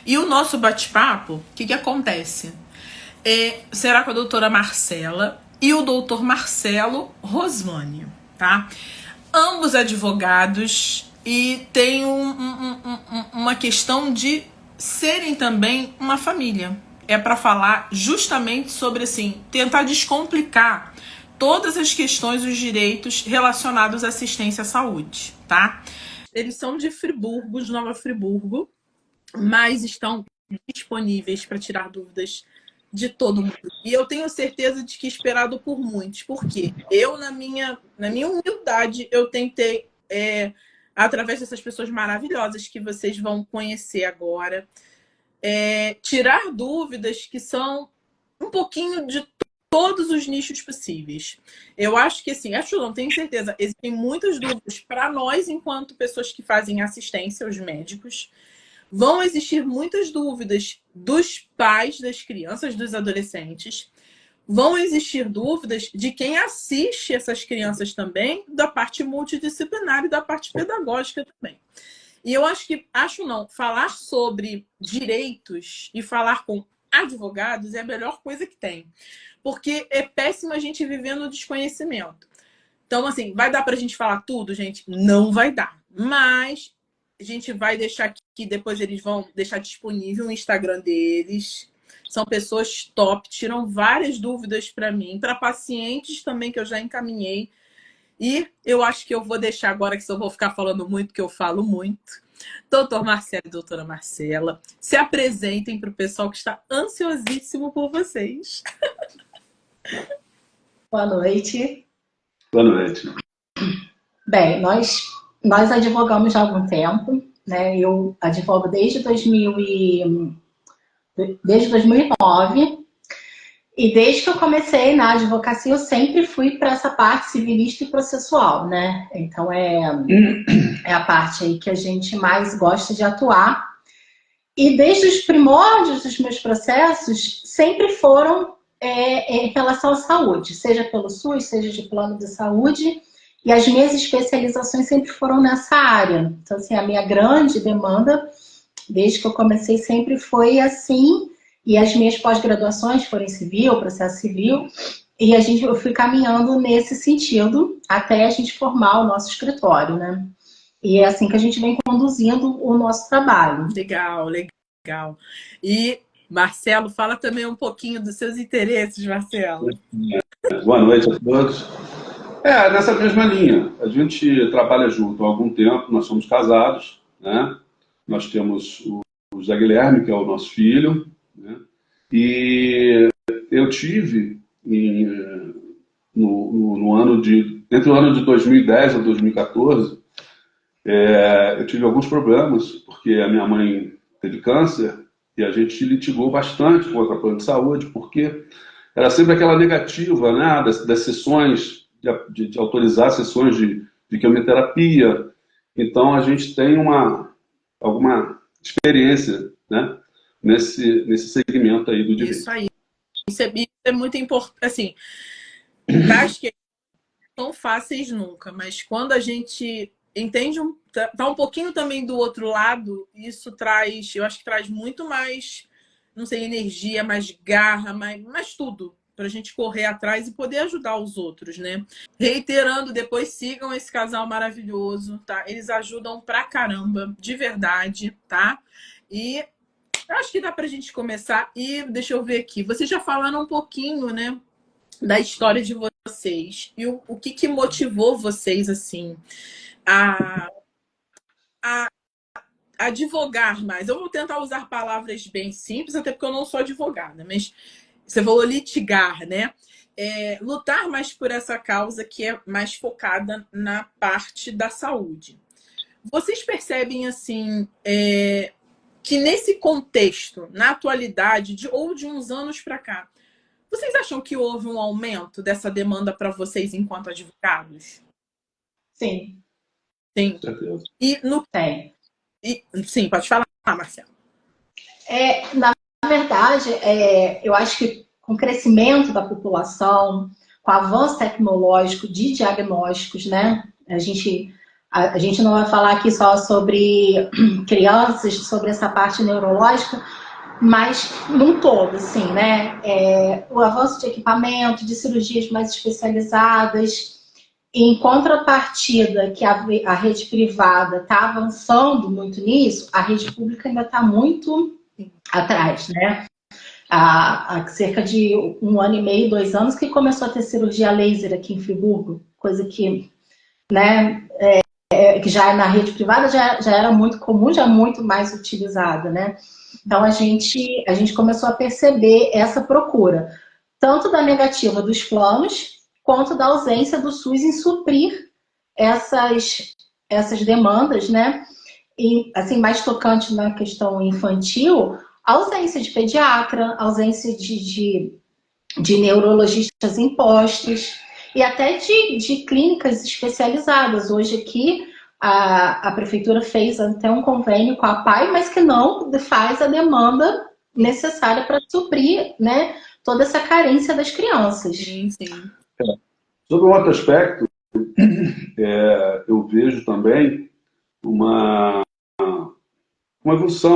E o nosso bate-papo, o que acontece? Será com a doutora Marcela e o doutor Marcelo Rosmani, tá? Ambos advogados e tem uma questão de serem também uma família. É para falar justamente sobre, assim, tentar descomplicar todas as questões, os direitos relacionados à assistência à saúde, tá? Eles são de Friburgo, de Nova Friburgo, mas estão disponíveis para tirar dúvidas de todo mundo. E eu tenho certeza de que esperado por muitos, porque eu, na minha humildade, eu tentei, através dessas pessoas maravilhosas que vocês vão conhecer agora, tirar dúvidas que são um pouquinho de todos os nichos possíveis. Eu acho que, assim, não tenho certeza, existem muitas dúvidas para nós, enquanto pessoas que fazem assistência aos médicos. Vão existir muitas dúvidas dos pais das crianças, dos adolescentes. Vão existir dúvidas de quem assiste essas crianças também, da parte multidisciplinar e da parte pedagógica também. E eu falar sobre direitos e falar com advogados é a melhor coisa que tem. Porque é péssimo a gente viver no desconhecimento. Então, assim, vai dar pra gente falar tudo, gente? Não vai dar. Mas a gente vai deixar aqui, depois eles vão deixar disponível o Instagram deles. São pessoas top, tiram várias dúvidas para mim, para pacientes também que eu já encaminhei. E eu acho que eu vou deixar agora, que se eu vou ficar falando muito, que eu falo muito. Doutor Marcelo e doutora Marcela, se apresentem para o pessoal que está ansiosíssimo por vocês. Boa noite. Boa noite. Bem, nós advogamos já há algum tempo, né? Eu advogo desde 2009 e desde que eu comecei na advocacia eu sempre fui para essa parte civilista e processual, né? Então é a parte aí que a gente mais gosta de atuar. E desde os primórdios dos meus processos sempre foram em relação à saúde, seja pelo SUS, seja de plano de saúde. E as minhas especializações sempre foram nessa área. Então, assim, a minha grande demanda, desde que eu comecei, sempre foi assim. E as minhas pós-graduações foram em civil, processo civil. E eu fui caminhando nesse sentido até a gente formar o nosso escritório, né? E é assim que a gente vem conduzindo o nosso trabalho. Legal, legal. E, Marcelo, fala também um pouquinho dos seus interesses, Marcelo. Boa noite a todos. Nessa mesma linha. A gente trabalha junto há algum tempo, nós somos casados, né? Nós temos o Zé Guilherme, que é o nosso filho, né? E eu tive, entre o ano de 2010 e 2014, eu tive alguns problemas, porque a minha mãe teve câncer e a gente litigou bastante contra a plano de saúde, porque era sempre aquela negativa, né, das sessões, de autorizar sessões de quimioterapia. Então, a gente tem alguma experiência, né, nesse segmento aí do direito. Isso aí. Isso é muito importante. Assim, acho que não são fáceis nunca, mas quando a gente entende, tá um pouquinho também do outro lado, isso traz, eu acho que traz muito mais, não sei, energia, mais garra, mais tudo, pra gente correr atrás e poder ajudar os outros, né? Reiterando, depois sigam esse casal maravilhoso, tá? Eles ajudam pra caramba, de verdade, tá? E acho que dá pra gente começar. E deixa eu ver aqui, vocês já falaram um pouquinho, né, da história de vocês e o que motivou vocês, assim, a advogar mais. Eu vou tentar usar palavras bem simples, até porque eu não sou advogada, mas você falou litigar, né? Lutar mais por essa causa que é mais focada na parte da saúde. Vocês percebem, assim, que nesse contexto, na atualidade, ou de uns anos para cá, vocês acham que houve um aumento dessa demanda para vocês enquanto advogados? Sim. Sim. E Tem. Sim, pode falar, Marcelo. Na verdade, eu acho que com o crescimento da população, com o avanço tecnológico de diagnósticos, né? A gente A gente não vai falar aqui só sobre crianças, sobre essa parte neurológica, mas num todo, assim, né? O avanço de equipamento, de cirurgias mais especializadas, em contrapartida que a rede privada está avançando muito nisso, a rede pública ainda está muito atrás, né? Há cerca de 1 ano e meio, 2 anos, que começou a ter cirurgia laser aqui em Friburgo, coisa que, né, que já na rede privada já era muito comum, já muito mais utilizada, né? Então a gente começou a perceber essa procura, tanto da negativa dos planos, quanto da ausência do SUS em suprir essas demandas, né? E, assim, mais tocante na questão infantil, a ausência de pediatra, a ausência de neurologistas em postos e até de clínicas especializadas. Hoje aqui a prefeitura fez até um convênio com a PAI, mas que não faz a demanda necessária para suprir, né, toda essa carência das crianças. Sim. Sobre um outro aspecto, eu vejo também uma evolução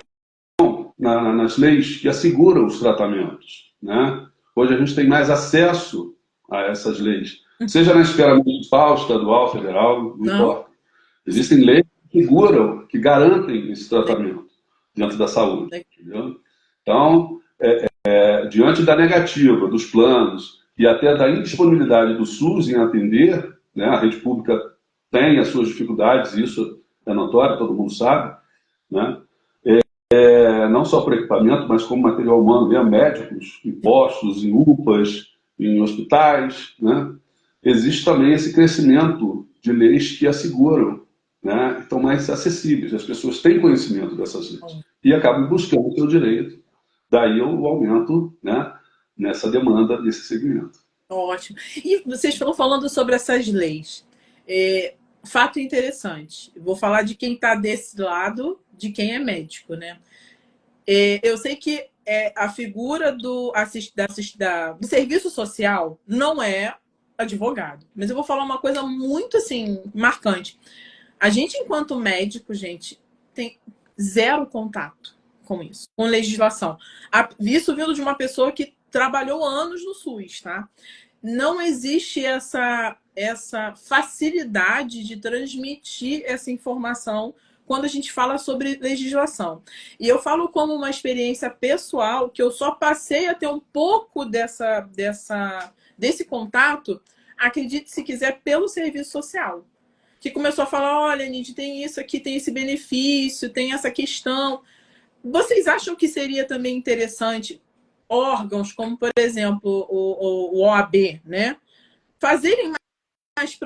nas leis que asseguram os tratamentos, né? Hoje a gente tem mais acesso a essas leis, seja na esfera municipal, estadual, federal, não importa. Existem leis que asseguram, que garantem esse tratamento dentro da saúde, entendeu? Então, diante da negativa dos planos e até da indisponibilidade do SUS em atender, né, a rede pública tem as suas dificuldades, isso é notório, todo mundo sabe, né? Não só por equipamento, mas como material humano, mesmo, médicos, em postos, em UPAs, em hospitais, né? Existe também esse crescimento de leis que asseguram, né, estão mais acessíveis, as pessoas têm conhecimento dessas leis e acabam buscando o seu direito, daí o aumento, né, nessa demanda desse segmento. Ótimo. E vocês estão falando sobre essas leis. Fato interessante. Vou falar de quem está desse lado, de quem é médico, né? Eu sei que a figura do serviço social não é advogado, mas eu vou falar uma coisa muito assim marcante. A gente, enquanto médico, gente, tem zero contato com isso, com legislação. Isso vindo de uma pessoa que trabalhou anos no SUS, tá? Não existe essa facilidade de transmitir essa informação quando a gente fala sobre legislação. E eu falo como uma experiência pessoal, que eu só passei a ter um pouco desse contato, acredite se quiser, pelo serviço social. Que começou a falar, olha, Nid, tem isso aqui, tem esse benefício, tem essa questão. Vocês acham que seria também interessante órgãos como, por exemplo, o OAB, né, fazerem mais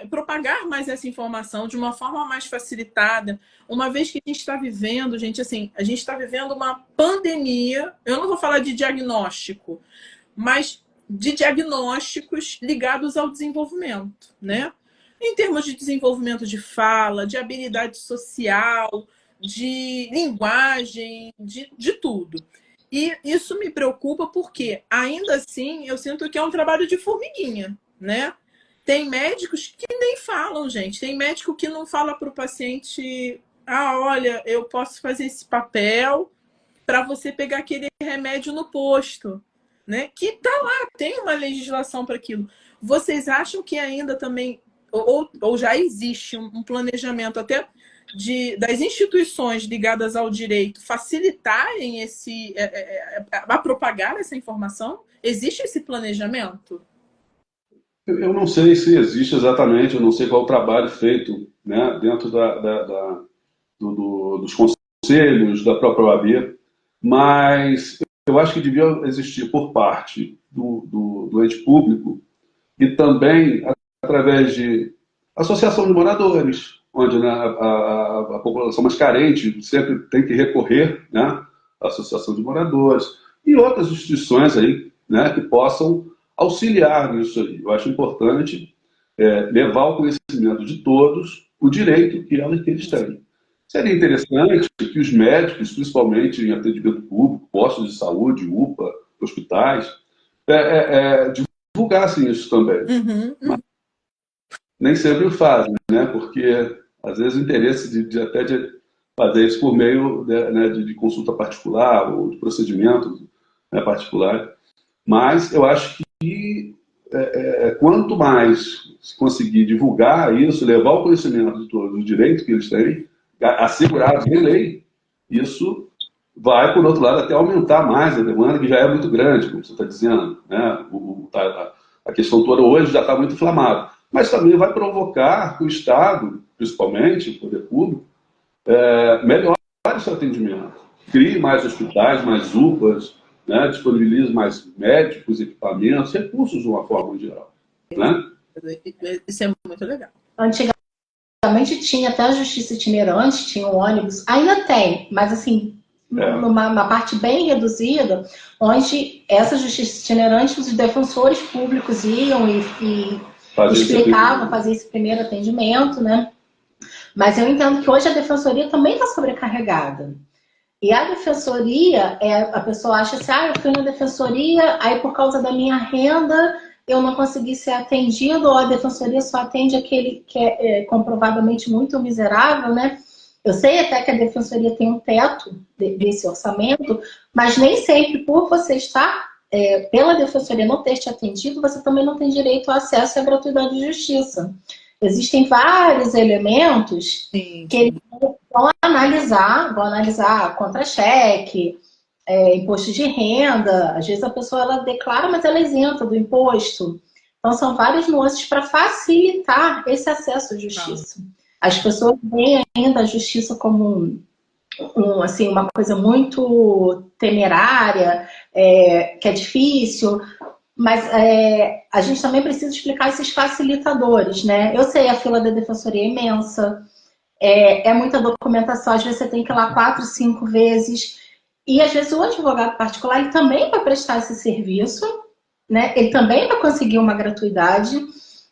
propagar mais essa informação de uma forma mais facilitada, uma vez que a gente está vivendo, gente, assim, a gente está vivendo uma pandemia, eu não vou falar de diagnóstico, mas de diagnósticos ligados ao desenvolvimento, né? Em termos de desenvolvimento de fala, de habilidade social, de linguagem, de tudo. E isso me preocupa porque, ainda assim, eu sinto que é um trabalho de formiguinha, né? Tem médicos que nem falam, gente. Tem médico que não fala para o paciente, olha, eu posso fazer esse papel para você pegar aquele remédio no posto, né? Que tá lá, tem uma legislação para aquilo. Vocês acham que ainda também, ou já existe um planejamento até das instituições ligadas ao direito facilitarem a propagar essa informação? Existe esse planejamento? Eu não sei se existe exatamente, eu não sei qual é o trabalho feito, né, dentro dos conselhos da própria OAB, mas eu acho que devia existir por parte do ente público e também através de associação de moradores, onde, né, a população mais carente sempre tem que recorrer, né, à associação de moradores e outras instituições aí, né, que possam auxiliar nisso aí. Eu acho importante levar ao conhecimento de todos o direito que eles têm. Seria interessante que os médicos, principalmente em atendimento público, postos de saúde, UPA, hospitais, divulgassem isso também. Uhum. Mas nem sempre o fazem, né? Porque às vezes, o interesse até de fazer isso por meio de consulta particular ou de procedimento, né, particular. Mas eu acho que quanto mais se conseguir divulgar isso, levar o conhecimento de todos os direitos que eles têm, assegurados em lei, isso vai, por outro lado, até aumentar mais a demanda, que já é muito grande, como você está dizendo. Né? A questão toda hoje já está muito inflamada. Mas também vai provocar que o Estado, principalmente o poder público, melhore esse atendimento. Crie mais hospitais, mais UPAs, né? Disponibilize mais médicos, equipamentos, recursos de uma forma geral. Né? Isso é muito legal. Antigamente tinha até a justiça itinerante, tinha um ônibus, ainda tem, mas assim, numa parte bem reduzida, onde essa justiça itinerante, os defensores públicos iam e explicavam, faziam esse primeiro atendimento, né? Mas eu entendo que hoje a defensoria também está sobrecarregada. E a defensoria, a pessoa acha assim, eu fui na defensoria, aí por causa da minha renda eu não consegui ser atendido, ou a defensoria só atende aquele que é comprovadamente muito miserável, né? Eu sei até que a defensoria tem um teto desse orçamento, mas nem sempre, por você estar pela defensoria não ter te atendido, você também não tem direito ao acesso à gratuidade de justiça. Existem vários elementos que eles vão analisar contra-cheque, imposto de renda. Às vezes a pessoa ela declara, mas ela é isenta do imposto. Então são várias nuances para facilitar esse acesso à justiça. As pessoas veem ainda a justiça como assim, uma coisa muito temerária, que é difícil. Mas a gente também precisa explicar esses facilitadores, né? Eu sei, a fila da defensoria é imensa, é muita documentação, às vezes você tem que ir lá 4, 5 vezes. E às vezes o advogado particular ele também vai prestar esse serviço, né? Ele também vai conseguir uma gratuidade.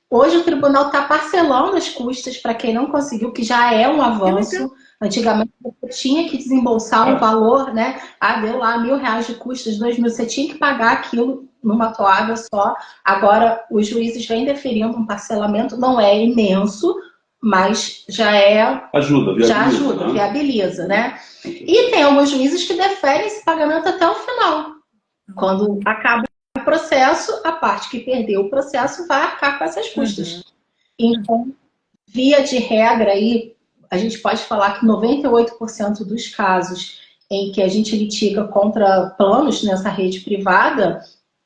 Hoje o tribunal está parcelando as custas para quem não conseguiu, que já é um avanço. Antigamente você tinha que desembolsar um valor, né? Deu lá R$1.000 de custas, 2.000, você tinha que pagar aquilo numa toada só. Agora os juízes vêm deferindo um parcelamento, não é imenso, mas já ajuda, viabiliza, né? E tem alguns juízes que deferem esse pagamento até o final. Quando acaba o processo, a parte que perdeu o processo vai arcar com essas custas. Então, via de regra aí, a gente pode falar que 98% dos casos em que a gente litiga contra planos nessa rede privada,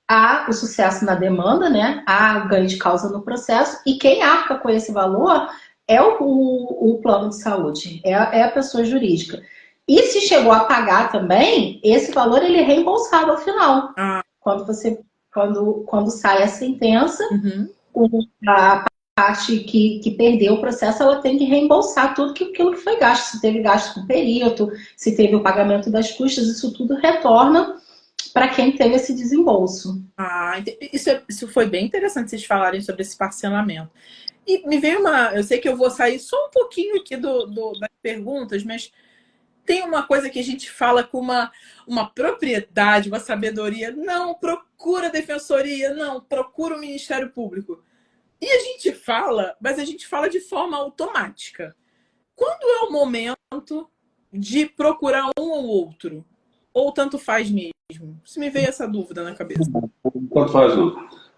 há o sucesso na demanda, né? Há o ganho de causa no processo, e quem arca com esse valor é o plano de saúde, é a pessoa jurídica. E se chegou a pagar também, esse valor ele é reembolsado ao final. Quando sai a sentença, a parte que perdeu o processo, ela tem que reembolsar tudo aquilo que foi gasto. Se teve gasto com perito, se teve o pagamento das custas, isso tudo retorna para quem teve esse desembolso. Isso foi bem interessante vocês falarem sobre esse parcelamento. E me veio eu sei que eu vou sair só um pouquinho aqui das perguntas, mas tem uma coisa que a gente fala com uma propriedade, uma sabedoria. Não procura a defensoria, não, procura o Ministério Público. E a gente fala, mas a gente fala de forma automática. Quando é o momento de procurar um ou outro? Ou tanto faz mesmo? Se me veio essa dúvida na cabeça. Tanto faz, não.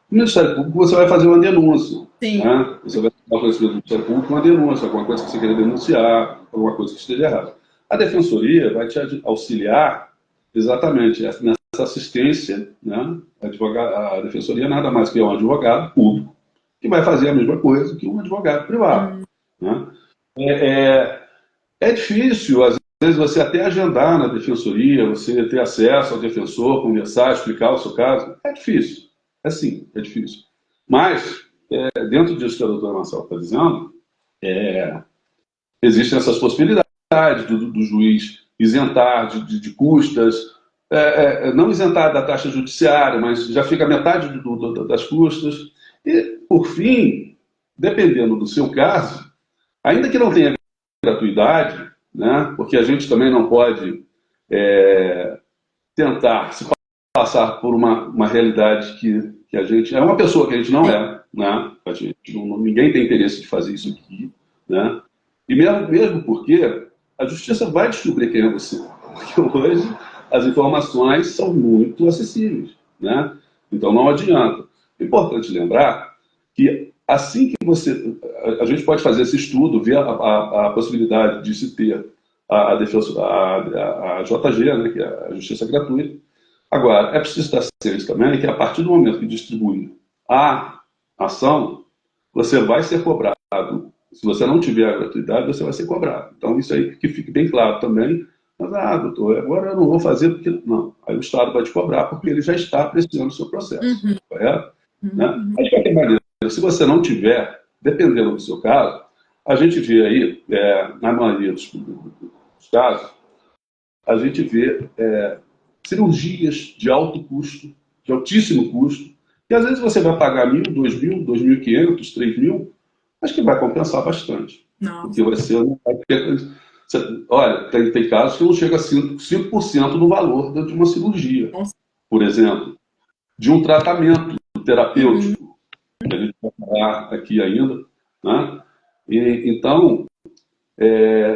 No Ministério Público você vai fazer uma denúncia. Sim. Né? Você vai fazer conhecimento do Ministério Público uma denúncia, alguma coisa que você queira denunciar, alguma coisa que esteja errada. A Defensoria vai te auxiliar exatamente nessa assistência, né? A Defensoria nada mais que é um advogado público que vai fazer a mesma coisa que um advogado privado. Né? É difícil, às vezes, você até agendar na Defensoria, você ter acesso ao defensor, conversar, explicar o seu caso. É difícil. Sim, é difícil. Mas, dentro disso que a doutora Marcela está dizendo, existem essas possibilidades do juiz isentar de custas, não isentar da taxa judiciária, mas já fica metade das custas. E, por fim, dependendo do seu caso, ainda que não tenha gratuidade, né, porque a gente também não pode tentar se passar por uma realidade que a gente... É uma pessoa que a gente não é, né? Ninguém tem interesse de fazer isso aqui, né? E mesmo porque a justiça vai descobrir quem é você. Porque hoje as informações são muito acessíveis, né? Então não adianta. É importante lembrar que assim que você... A gente pode fazer esse estudo, ver a possibilidade de se ter a JG, né, que é a Justiça Gratuita. Agora, é preciso estar ciente também que a partir do momento que distribui a ação, você vai ser cobrado. Se você não tiver a gratuidade, você vai ser cobrado. Então, isso aí que fique bem claro também. Mas, doutor, agora eu não vou fazer porque... Não, aí o Estado vai te cobrar porque ele já está apreciando o seu processo. Correto? Né? Mas, de qualquer maneira, se você não tiver, dependendo do seu caso, a gente vê aí, na maioria dos casos, a gente vê cirurgias de alto custo, de altíssimo custo, que às vezes você vai pagar 1.000, 2.000, 2.500, 3.000, mas que vai compensar bastante. Não. Porque vai ser... Olha, tem casos que não chega a 5% do valor de uma cirurgia. Nossa. Por exemplo, de um tratamento terapêutico, que a gente vai falar aqui ainda, né? Então,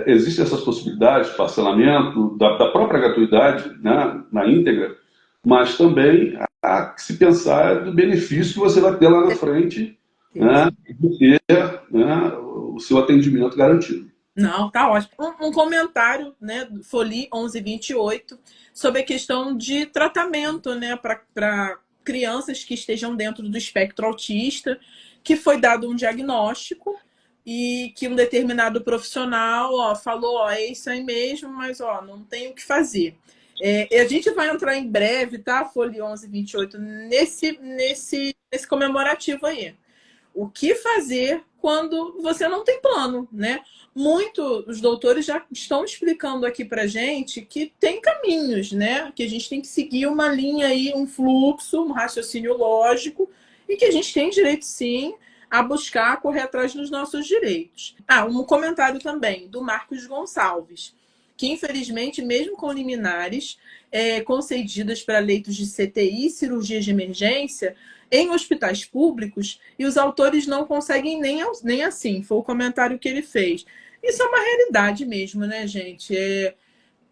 existem essas possibilidades de parcelamento, da própria gratuidade, né, na íntegra, mas também há que se pensar do benefício que você vai ter lá na frente, né, de ter, né, o seu atendimento garantido. Não, tá ótimo. Um comentário, né, do Folie 1128, sobre a questão de tratamento, né, para crianças que estejam dentro do espectro autista, que foi dado um diagnóstico e que um determinado profissional falou, é isso aí mesmo, mas não tem o que fazer. A gente vai entrar em breve, tá, Folie 1128, nesse comemorativo aí. O que fazer quando você não tem plano, né? Os doutores já estão explicando aqui pra gente que tem caminhos, né? Que a gente tem que seguir uma linha aí, um fluxo, um raciocínio lógico, e que a gente tem direito, sim, a buscar, correr atrás dos nossos direitos. Um comentário também do Marcos Gonçalves, que infelizmente, mesmo com liminares concedidas para leitos de CTI, cirurgias de emergência, em hospitais públicos, e os autores não conseguem nem assim. Foi o comentário que ele fez. Isso é uma realidade mesmo, né, gente?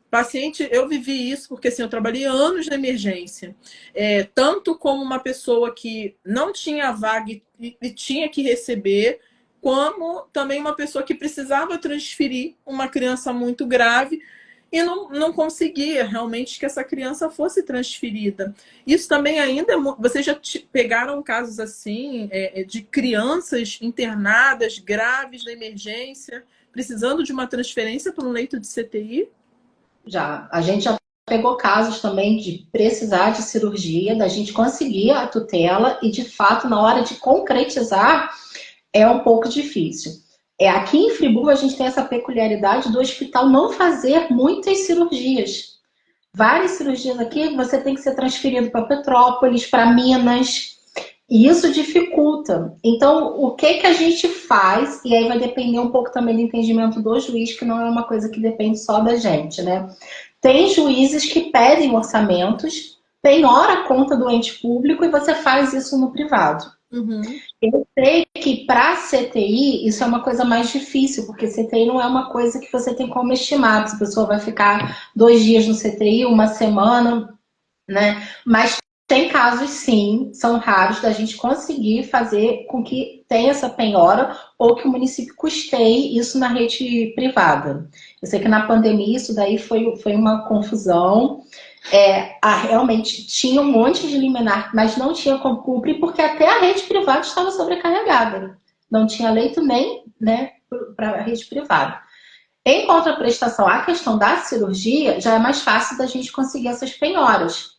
Paciente, eu vivi isso porque assim, eu trabalhei anos na emergência. Tanto como uma pessoa que não tinha vaga e tinha que receber, como também uma pessoa que precisava transferir uma criança muito grave e não conseguia realmente que essa criança fosse transferida. Isso também ainda... Vocês já pegaram casos assim, de crianças internadas, graves na emergência, precisando de uma transferência para um leito de CTI? Já. A gente já pegou casos também de precisar de cirurgia, da gente conseguir a tutela e, de fato, na hora de concretizar, é um pouco difícil. Aqui em Friburgo, a gente tem essa peculiaridade do hospital não fazer muitas cirurgias. Várias cirurgias aqui, você tem que ser transferido para Petrópolis, para Minas, e isso dificulta. Então, o que a gente faz, e aí vai depender um pouco também do entendimento do juiz, que não é uma coisa que depende só da gente, né? Tem juízes que pedem orçamentos, penhora a conta do ente público e você faz isso no privado. Uhum. Eu sei que para CTI isso é uma coisa mais difícil, porque CTI não é uma coisa que você tem como estimar. Se a pessoa vai ficar 2 dias no CTI, uma semana, né? Mas tem casos, sim, são raros, da gente conseguir fazer com que tenha essa penhora ou que o município custeie isso na rede privada. Eu sei que na pandemia isso daí foi uma confusão. Realmente tinha um monte de liminar, mas não tinha como cumprir, porque até a rede privada estava sobrecarregada. Não tinha leito nem, né, para a rede privada. Em contraprestação, a questão da cirurgia já é mais fácil da gente conseguir essas penhoras,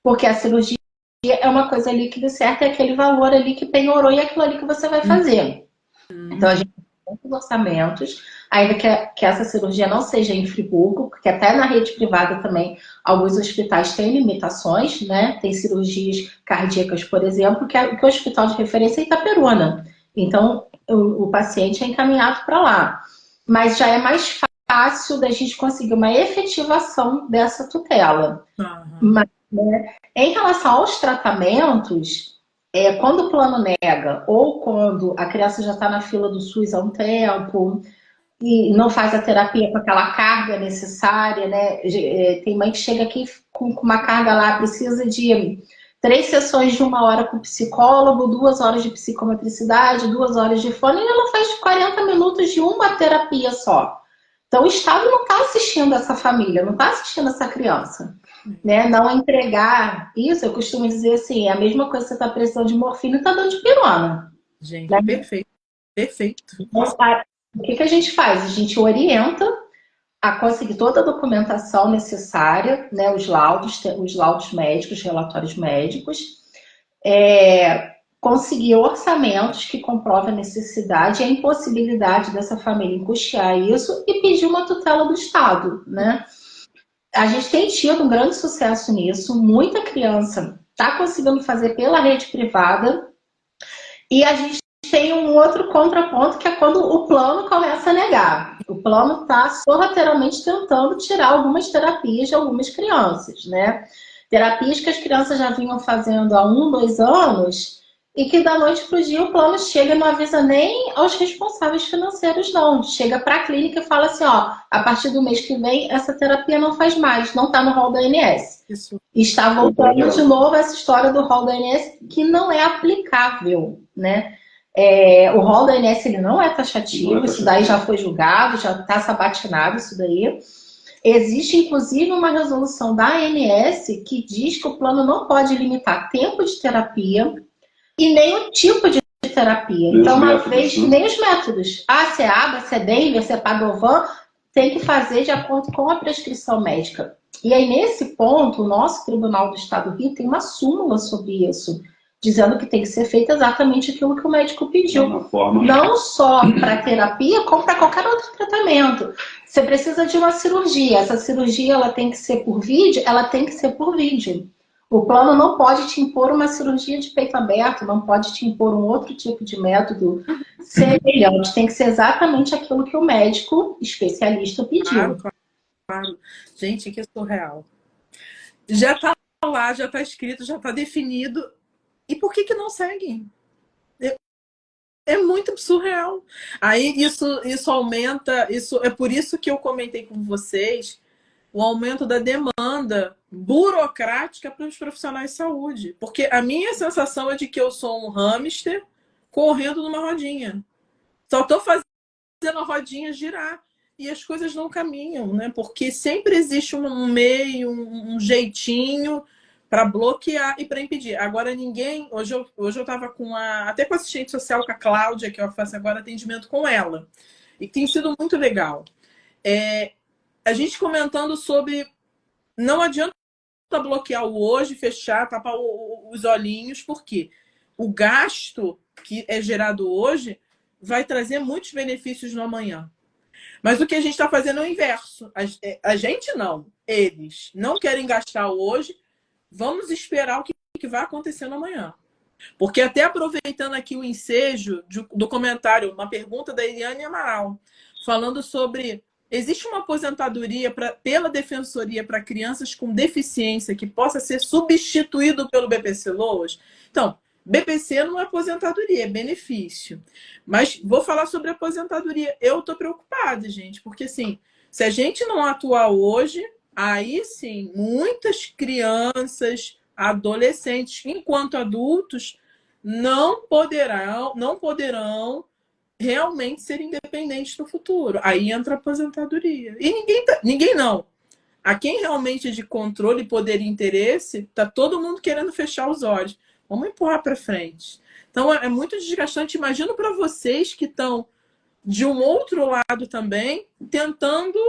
porque a cirurgia é uma coisa líquida, certa, é aquele valor ali que penhorou e é aquilo ali que você vai fazer. Então a gente tem muitos orçamentos, ainda que essa cirurgia não seja em Friburgo, porque até na rede privada também alguns hospitais têm limitações, né? Tem cirurgias cardíacas, por exemplo, que o hospital de referência é Itaperuna. Então o paciente é encaminhado para lá. Mas já é mais fácil da gente conseguir uma efetivação dessa tutela. Mas, né, em relação aos tratamentos, quando o plano nega ou quando a criança já está na fila do SUS há um tempo, e não faz a terapia com aquela carga necessária, né? Tem mãe que chega aqui com uma carga lá, precisa de 3 sessões de 1 hora com o psicólogo, 2 horas de psicometricidade, 2 horas de fono, e ela faz 40 minutos de uma terapia só. Então o Estado não está assistindo essa família, não está assistindo essa criança. Né? Não entregar isso, eu costumo dizer assim, é a mesma coisa que você está precisando de morfina e está dando de pirona. Gente, né? perfeito. Perfeito. Então, o que a gente faz? A gente orienta a conseguir toda a documentação necessária, né? Os laudos médicos, relatórios médicos, conseguir orçamentos que comprovem a necessidade e a impossibilidade dessa família em custear isso e pedir uma tutela do Estado, né? A gente tem tido um grande sucesso nisso, muita criança está conseguindo fazer pela rede privada e a gente tem um outro contraponto que é quando o plano começa a negar. O plano está sorrateiramente tentando tirar algumas terapias de algumas crianças, né? Terapias que as crianças já vinham fazendo há 1, 2 anos e que da noite para o dia o plano chega e não avisa nem aos responsáveis financeiros, não. Chega para a clínica e fala assim, ó, a partir do mês que vem essa terapia não faz mais, não está no rol da ANS. Isso. Está voltando de novo essa história do rol da ANS que não é aplicável, né? O rol da ANS ele não é taxativo, isso daí já foi julgado, já está sabatinado isso daí. Existe, inclusive, uma resolução da ANS que diz que o plano não pode limitar tempo de terapia e nem o tipo de terapia. Então, uma vez, nem os métodos. Se é ABA, se é Denver, se é Padovan, tem que fazer de acordo com a prescrição médica. E aí, nesse ponto, o nosso Tribunal do Estado do Rio tem uma súmula sobre isso, dizendo que tem que ser feito exatamente aquilo que o médico pediu. Não só para terapia, como para qualquer outro tratamento. Você precisa de uma cirurgia. Essa cirurgia ela tem que ser por vídeo? Ela tem que ser por vídeo. O plano não pode te impor uma cirurgia de peito aberto, não pode te impor um outro tipo de método semelhante. Tem que ser exatamente aquilo que o médico especialista pediu. Claro. Gente, que surreal. Já está lá, já está escrito, já está definido. E por que não seguem? É muito surreal. Aí isso aumenta, é por isso que eu comentei com vocês o aumento da demanda burocrática para os profissionais de saúde. Porque a minha sensação é de que eu sou um hamster correndo numa rodinha. Só estou fazendo a rodinha girar. E as coisas não caminham, né? Porque sempre existe um meio, um jeitinho para bloquear e para impedir. Agora ninguém... Hoje eu estava até com a assistente social, com a Cláudia, que eu faço agora atendimento com ela. E tem sido muito legal. A gente comentando sobre... Não adianta bloquear o hoje, fechar, tapar os olhinhos, porque o gasto que é gerado hoje vai trazer muitos benefícios no amanhã. Mas o que a gente está fazendo é o inverso. A gente não. Eles não querem gastar hoje. Vamos esperar o que vai acontecer no amanhã. Porque até aproveitando aqui o ensejo do comentário, uma pergunta da Eliane Amaral, falando sobre... Existe uma aposentadoria pela Defensoria para crianças com deficiência que possa ser substituído pelo BPC Loas? Então, BPC não é aposentadoria, é benefício. Mas vou falar sobre aposentadoria. Eu estou preocupada, gente, porque assim, se a gente não atuar hoje, aí sim, muitas crianças, adolescentes, enquanto adultos, não poderão realmente ser independentes no futuro. Aí entra a aposentadoria. E ninguém não. A quem realmente é de controle, poder e interesse, tá todo mundo querendo fechar os olhos. Vamos empurrar para frente. Então, é muito desgastante. Imagino para vocês que estão de um outro lado também, tentando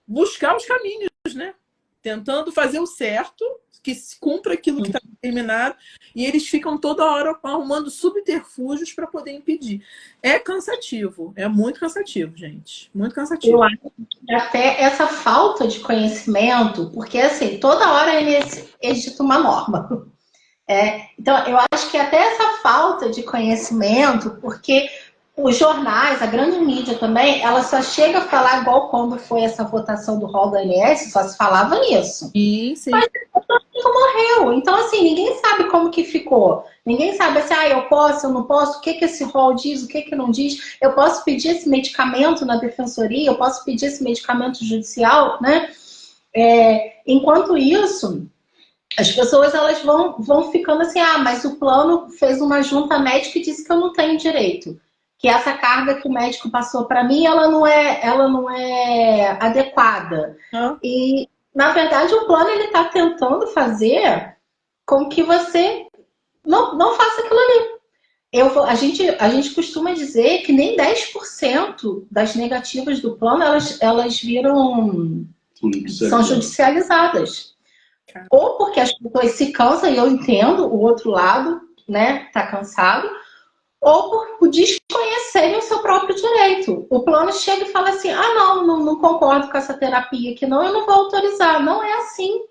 buscar os caminhos, né? Tentando fazer o certo, que se cumpra aquilo que está determinado, e eles ficam toda hora arrumando subterfúgios para poder impedir. É cansativo, é muito cansativo, gente. Muito cansativo. Eu acho que até essa falta de conhecimento, porque assim, toda hora eles editam uma norma. Então, eu acho que até essa falta de conhecimento, porque os jornais, a grande mídia também, ela só chega a falar igual quando foi essa votação do rol da ANS, só se falava nisso. Sim. Mas morreu. Então, assim, ninguém sabe como que ficou. Ninguém sabe assim, eu posso, eu não posso, o que esse rol diz, o que não diz. Eu posso pedir esse medicamento na defensoria, eu posso pedir esse medicamento judicial, né? Enquanto isso, as pessoas elas vão ficando assim, mas o plano fez uma junta médica e disse que eu não tenho direito. Que essa carga que o médico passou para mim, ela não é adequada. E, na verdade, o plano ele está tentando fazer com que você não faça aquilo ali. A gente costuma dizer que nem 10% das negativas do plano, elas são judicializadas. Ou porque as pessoas se cansam, e eu entendo o outro lado, né, tá cansado, ou por desconhecerem o seu próprio direito. O plano chega e fala assim, não concordo com essa terapia aqui, não, eu não vou autorizar. Não é assim.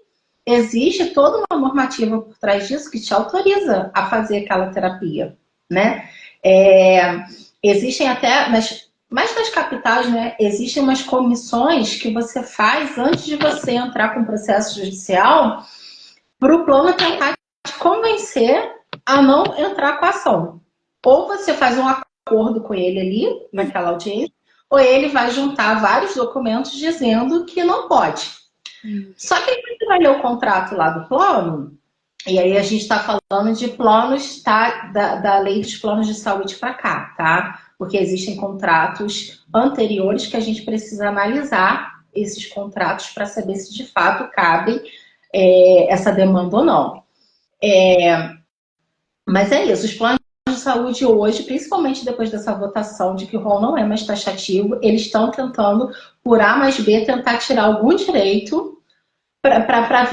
Existe toda uma normativa por trás disso que te autoriza a fazer aquela terapia, né? Existem até, mas nas capitais, né, existem umas comissões que você faz antes de você entrar com o processo judicial para o plano tentar te convencer a não entrar com a ação. Ou você faz um acordo com ele ali, naquela audiência, ou ele vai juntar vários documentos dizendo que não pode. Só que quando você vai ler o contrato lá do plano, e aí a gente está falando de planos, tá? Da lei dos planos de saúde para cá, tá? Porque existem contratos anteriores que a gente precisa analisar esses contratos para saber se de fato cabe essa demanda ou não. Mas é isso, os planos de saúde hoje, principalmente depois dessa votação de que o rol não é mais taxativo, eles estão tentando, por A mais B, tentar tirar algum direito para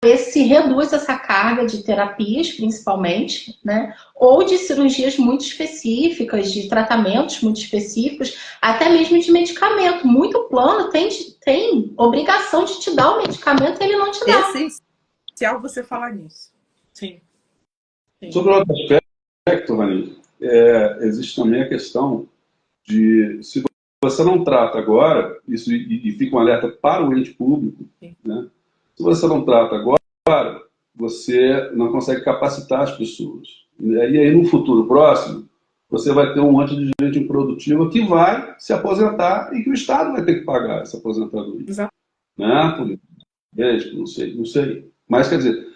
ver se reduz essa carga de terapias, principalmente, né? Ou de cirurgias muito específicas, de tratamentos muito específicos, até mesmo de medicamento. Muito plano tem obrigação de te dar o medicamento e ele não te dá. É essencial você falar nisso. Sim. Sobre outro aspecto, Rani, existe também a questão de, se você não trata agora, isso e fica um alerta para o ente público, né? Se você não trata agora, você não consegue capacitar as pessoas. E aí, no futuro próximo, você vai ter um monte de gente improdutiva que vai se aposentar e que o Estado vai ter que pagar essa aposentadoria. Exato. Né? Não sei. Mas, quer dizer,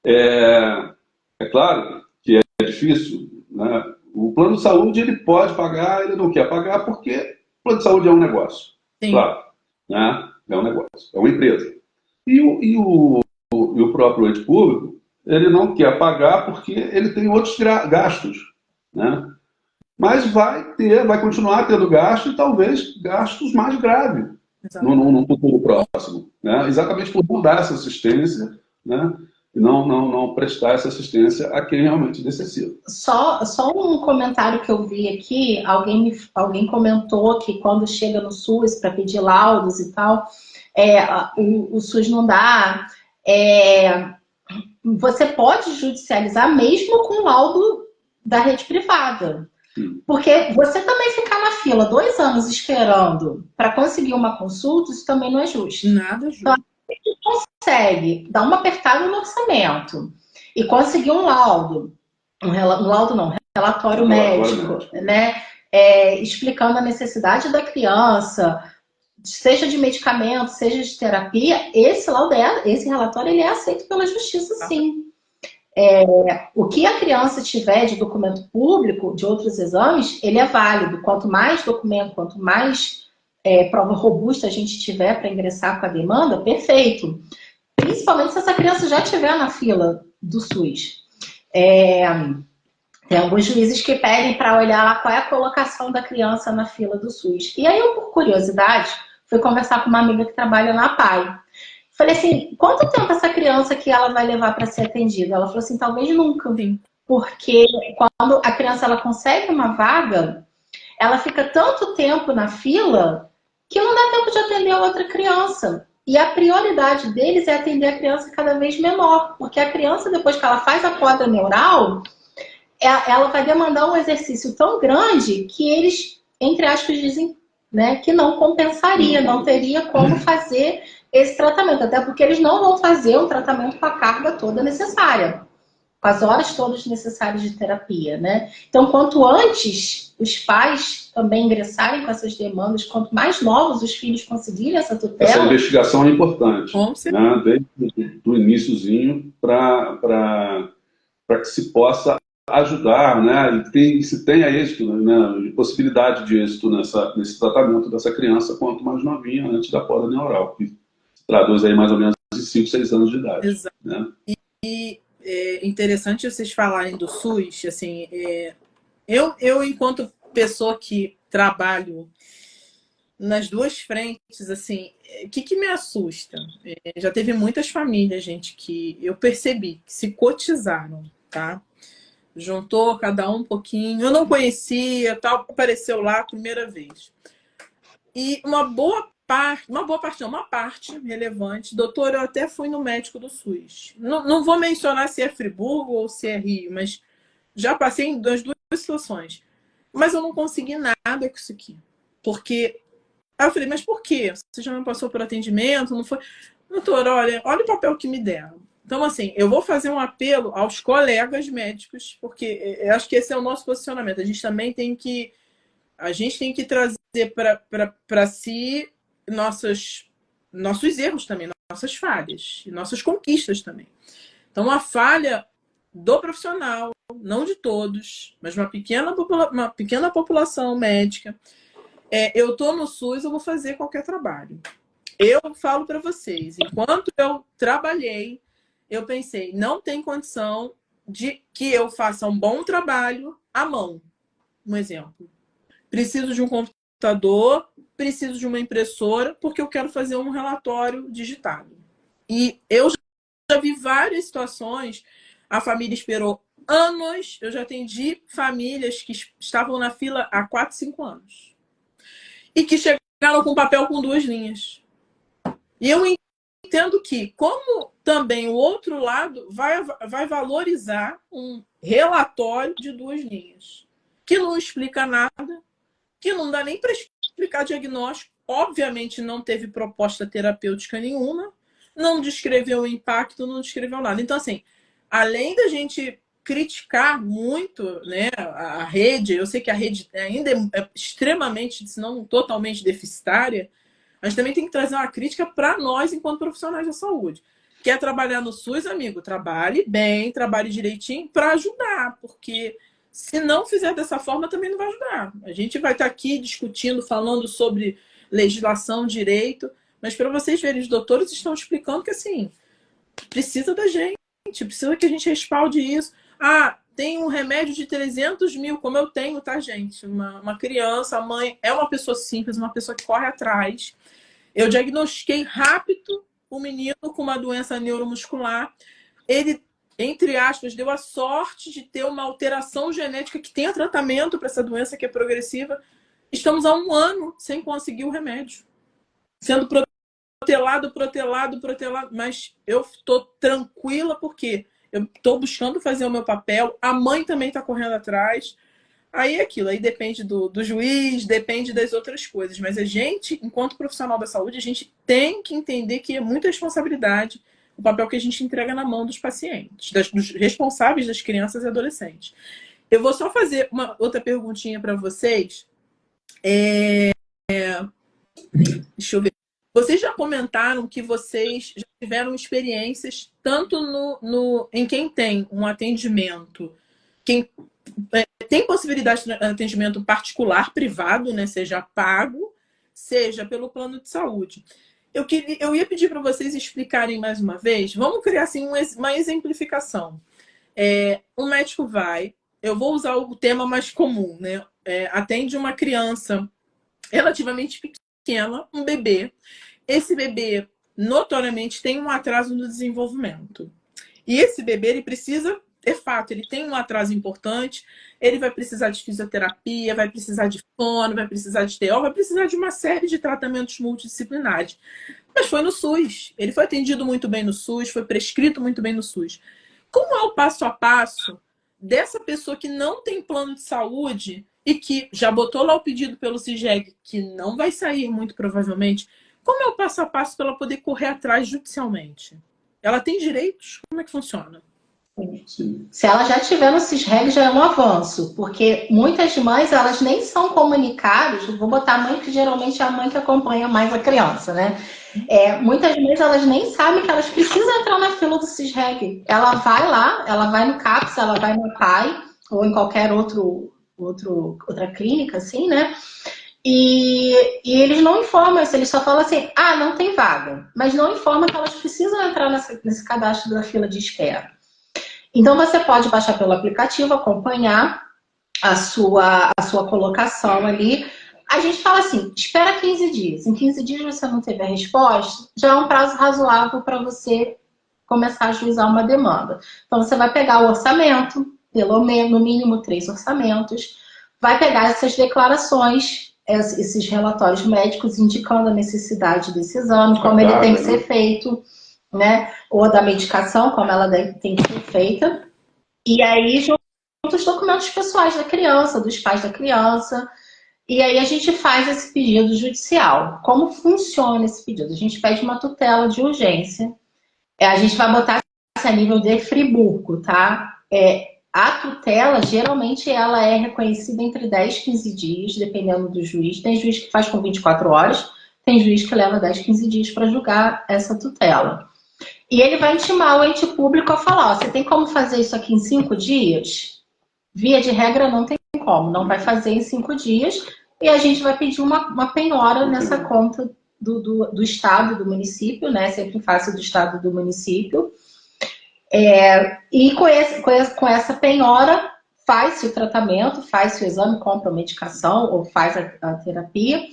é claro que é difícil, né? O plano de saúde ele pode pagar, ele não quer pagar, porque o plano de saúde é um negócio. Sim. Claro, né? É um negócio, é uma empresa. E o próprio ente público, ele não quer pagar porque ele tem outros gastos, né? Mas vai continuar tendo gasto e talvez gastos mais graves no futuro próximo, né? Exatamente por não dar essa assistência, né? E não prestar essa assistência a quem realmente necessita. Só um comentário que eu vi aqui, alguém comentou que quando chega no SUS para pedir laudos e tal, o SUS não dá. Você pode judicializar mesmo com laudo da rede privada. Porque você também ficar na fila 2 anos esperando para conseguir uma consulta, isso também não é justo. Nada justo. Então, a gente consegue dar uma apertada no orçamento e conseguir um laudo, relatório médico, né? Explicando a necessidade da criança, seja de medicamento, seja de terapia, esse relatório ele é aceito pela justiça, sim. O que a criança tiver de documento público, de outros exames, ele é válido. Quanto mais documento, quanto mais prova robusta a gente tiver para ingressar com a demanda, perfeito. Principalmente se essa criança já estiver na fila do SUS. Tem alguns juízes que pedem para olhar lá qual é a colocação da criança na fila do SUS. E aí eu, por curiosidade, fui conversar com uma amiga que trabalha na PAI. Falei assim, quanto tempo essa criança que ela vai levar para ser atendida? Ela falou assim, talvez nunca. Sim. Porque quando a criança ela consegue uma vaga, ela fica tanto tempo na fila que não dá tempo de atender a outra criança. E a prioridade deles é atender a criança cada vez menor. Porque a criança, depois que ela faz a poda neural, ela vai demandar um exercício tão grande que eles, entre aspas, dizem, né, que não compensaria, não teria como fazer esse tratamento, até porque eles não vão fazer um tratamento com a carga toda necessária, com as horas todas necessárias de terapia, né? Então, quanto antes os pais também ingressarem com essas demandas, quanto mais novos os filhos conseguirem essa tutela... Essa investigação é importante, né? Desde o iniciozinho, para que se possa ajudar, né? E se tenha êxito, né? Possibilidade de êxito nesse tratamento dessa criança quanto mais novinha, antes da poda neural, que se traduz aí mais ou menos de 5, 6 anos de idade. Exato. Né? E é interessante vocês falarem do SUS, assim, eu enquanto pessoa que trabalho nas duas frentes, assim, o que me assusta? Já teve muitas famílias, gente, que eu percebi que se cotizaram, tá? Juntou cada um pouquinho, eu não conhecia, tal, apareceu lá a primeira vez. E uma parte relevante, doutor, eu até fui no médico do SUS. Não vou mencionar se é Friburgo ou se é Rio, mas já passei das duas situações. Mas eu não consegui nada com isso aqui. Porque... Aí eu falei, mas por quê? Você já não passou por atendimento? Não foi? Doutor, olha o papel que me deram. Então, assim, eu vou fazer um apelo aos colegas médicos, porque eu acho que esse é o nosso posicionamento. A gente também tem que trazer para si nossos erros também, nossas falhas e nossas conquistas também. Então, a falha do profissional, não de todos, mas uma pequena população médica. Eu estou no SUS, eu vou fazer qualquer trabalho. Eu falo para vocês, enquanto eu trabalhei, eu pensei, não tem condição de que eu faça um bom trabalho à mão. Um exemplo. Preciso de um computador, preciso de uma impressora, porque eu quero fazer um relatório digitado. E eu já vi várias situações, a família esperou anos, eu já atendi famílias que estavam na fila há 4, 5 anos. E que chegaram com papel com 2 linhas. E eu entendo que, como também o outro lado vai valorizar um relatório de 2 linhas, que não explica nada, que não dá nem para explicar diagnóstico, obviamente não teve proposta terapêutica nenhuma, não descreveu o impacto, não descreveu nada. Então, assim, além da gente criticar muito, né, a rede, eu sei que a rede ainda é extremamente, se não totalmente deficitária, a gente também tem que trazer uma crítica para nós enquanto profissionais da saúde. Quer trabalhar no SUS, amigo? Trabalhe bem, trabalhe direitinho para ajudar, porque se não fizer dessa forma também não vai ajudar. A gente vai estar aqui discutindo, falando sobre legislação, direito, mas para vocês verem, os doutores estão explicando que assim, precisa da gente, precisa que a gente respalde isso. Ah, tem um remédio de 300 mil, como eu tenho, tá, gente? Uma criança, a mãe é uma pessoa simples, uma pessoa que corre atrás. Eu diagnostiquei rápido o menino com uma doença neuromuscular. Ele, entre aspas, deu a sorte de ter uma alteração genética que tenha tratamento para essa doença que é progressiva. Estamos há 1 ano sem conseguir o remédio. Sendo protelado, mas eu estou tranquila porque eu estou buscando fazer o meu papel, a mãe também está correndo atrás. Aí é aquilo, aí depende do juiz, depende das outras coisas. Mas a gente, enquanto profissional da saúde, a gente tem que entender que é muita responsabilidade o papel que a gente entrega na mão dos pacientes, dos responsáveis das crianças e adolescentes. Eu vou só fazer uma outra perguntinha para vocês. Deixa eu ver. Vocês já comentaram que vocês já tiveram experiências tanto em quem tem um atendimento, quem tem possibilidade de atendimento particular, privado, né, seja pago, seja pelo plano de saúde. Eu ia pedir para vocês explicarem mais uma vez. Vamos criar assim uma exemplificação. Um médico eu vou usar o tema mais comum, né? Atende uma criança relativamente pequena, um bebê. Esse bebê, notoriamente, tem um atraso no desenvolvimento. E esse bebê, ele precisa, de fato, ele tem um atraso importante, ele vai precisar de fisioterapia, vai precisar de fono, vai precisar de TO, vai precisar de uma série de tratamentos multidisciplinares. Mas foi no SUS. Ele foi atendido muito bem no SUS, foi prescrito muito bem no SUS. Como é o passo a passo dessa pessoa que não tem plano de saúde e que já botou lá o pedido pelo CISREG, que não vai sair muito provavelmente, como é o passo a passo para ela poder correr atrás judicialmente? Ela tem direitos? Como é que funciona? Sim. Se ela já tiver no CISREG, já é um avanço, porque muitas mães, elas nem são comunicadas, vou botar a mãe, que geralmente é a mãe que acompanha mais a criança, né? Muitas mães, elas nem sabem que elas precisam entrar na fila do CISREG. Ela vai lá, ela vai no CAPS, ela vai no PAI, ou em qualquer outra clínica, assim, né? E eles não informam isso, eles só falam assim, não tem vaga, mas não informam que elas precisam entrar nesse cadastro da fila de espera. Então, você pode baixar pelo aplicativo, acompanhar a sua colocação ali. A gente fala assim, espera 15 dias. Em 15 dias você não teve a resposta, já é um prazo razoável para você começar a ajuizar uma demanda. Então, você vai pegar o orçamento, no mínimo 3 orçamentos, vai pegar essas declarações, esses relatórios médicos indicando a necessidade desse exame, como ele tem que ser feito, né? Ou da medicação, como ela tem que ser feita. E aí, junto os documentos pessoais da criança, dos pais da criança. E aí a gente faz esse pedido judicial. Como funciona esse pedido? A gente pede uma tutela de urgência. A gente vai botar a nível de Friburgo, tá? A tutela, geralmente, ela é reconhecida entre 10 e 15 dias, dependendo do juiz. Tem juiz que faz com 24 horas, tem juiz que leva 10, 15 dias para julgar essa tutela. E ele vai intimar o ente público a falar, você tem como fazer isso aqui em 5 dias? Via de regra, não tem como, não vai fazer em 5 dias, e a gente vai pedir uma penhora nessa conta do estado, do município, né? Sempre fácil do estado do município. E com essa penhora, faz-se o tratamento, faz-se o exame, compra a medicação ou faz a terapia.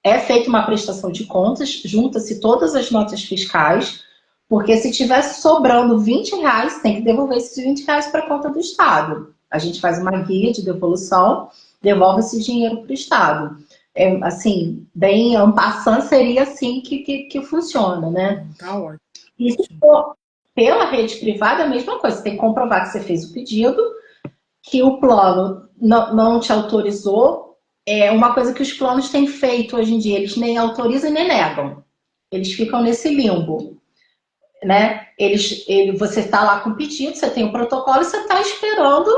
É feita uma prestação de contas, junta-se todas as notas fiscais, porque se tiver sobrando R$20, tem que devolver esses R$20 para a conta do Estado. A gente faz uma guia de devolução, devolve esse dinheiro para o Estado. Assim, bem en passant, seria assim que funciona, né? Tá ótimo. E se for pela rede privada, é a mesma coisa. Você tem que comprovar que você fez o pedido, que o plano não te autorizou. É uma coisa que os planos têm feito hoje em dia, eles nem autorizam e nem negam. Eles ficam nesse limbo. Né? Você está lá com o pedido, você tem o protocolo e você está esperando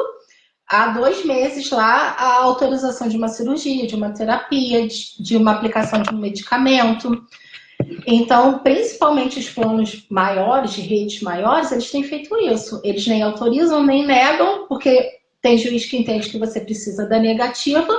há 2 meses lá a autorização de uma cirurgia, de uma terapia, de uma aplicação de um medicamento. Então, principalmente os planos maiores, de redes maiores, eles têm feito isso. Eles nem autorizam, nem negam, porque tem juiz que entende que você precisa da negativa.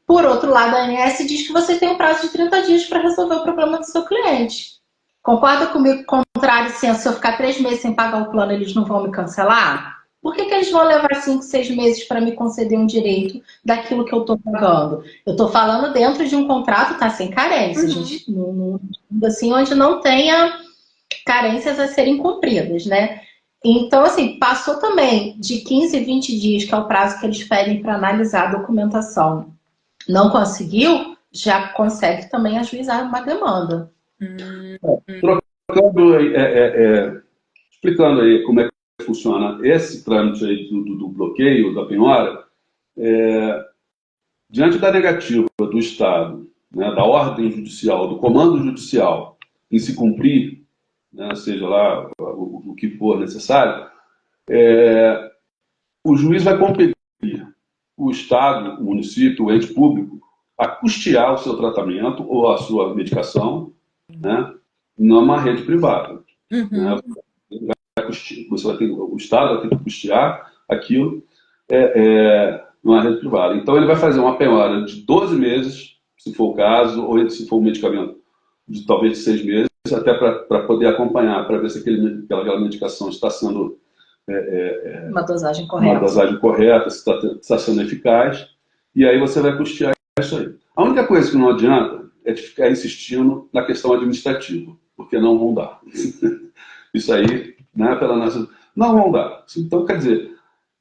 Por outro lado, a ANS diz que você tem um prazo de 30 dias para resolver o problema do seu cliente. Concorda comigo? Contrário, se eu ficar 3 meses sem pagar o plano, eles não vão me cancelar? Por que eles vão levar 5, 6 meses para me conceder um direito daquilo que eu estou pagando? Eu estou falando dentro de um contrato, tá? Sem carência, gente. Assim, onde não tenha carências a serem cumpridas, né? Então, assim, passou também de 15, 20 dias, que é o prazo que eles pedem para analisar a documentação. Não conseguiu, já consegue também ajuizar uma demanda. Trocando, explicando aí como é que funciona esse trâmite aí do bloqueio, da penhora, diante da negativa do Estado, né, da ordem judicial, do comando judicial, em se cumprir, né, seja lá o que for necessário, o juiz vai compelir o Estado, o município, o ente público, a custear o seu tratamento ou a sua medicação, né, numa rede privada. Né? Você vai ter, o Estado vai ter que custear aquilo numa rede privada. Então, ele vai fazer uma penhora de 12 meses, se for o caso, ou se for um medicamento de talvez 6 meses, até para poder acompanhar, para ver se aquela medicação está sendo uma dosagem correta, se está sendo eficaz, e aí você vai custear isso aí. A única coisa que não adianta é de ficar insistindo na questão administrativa, porque não vão dar. Isso aí, né, pela nossa... Não vão dar. Então, quer dizer,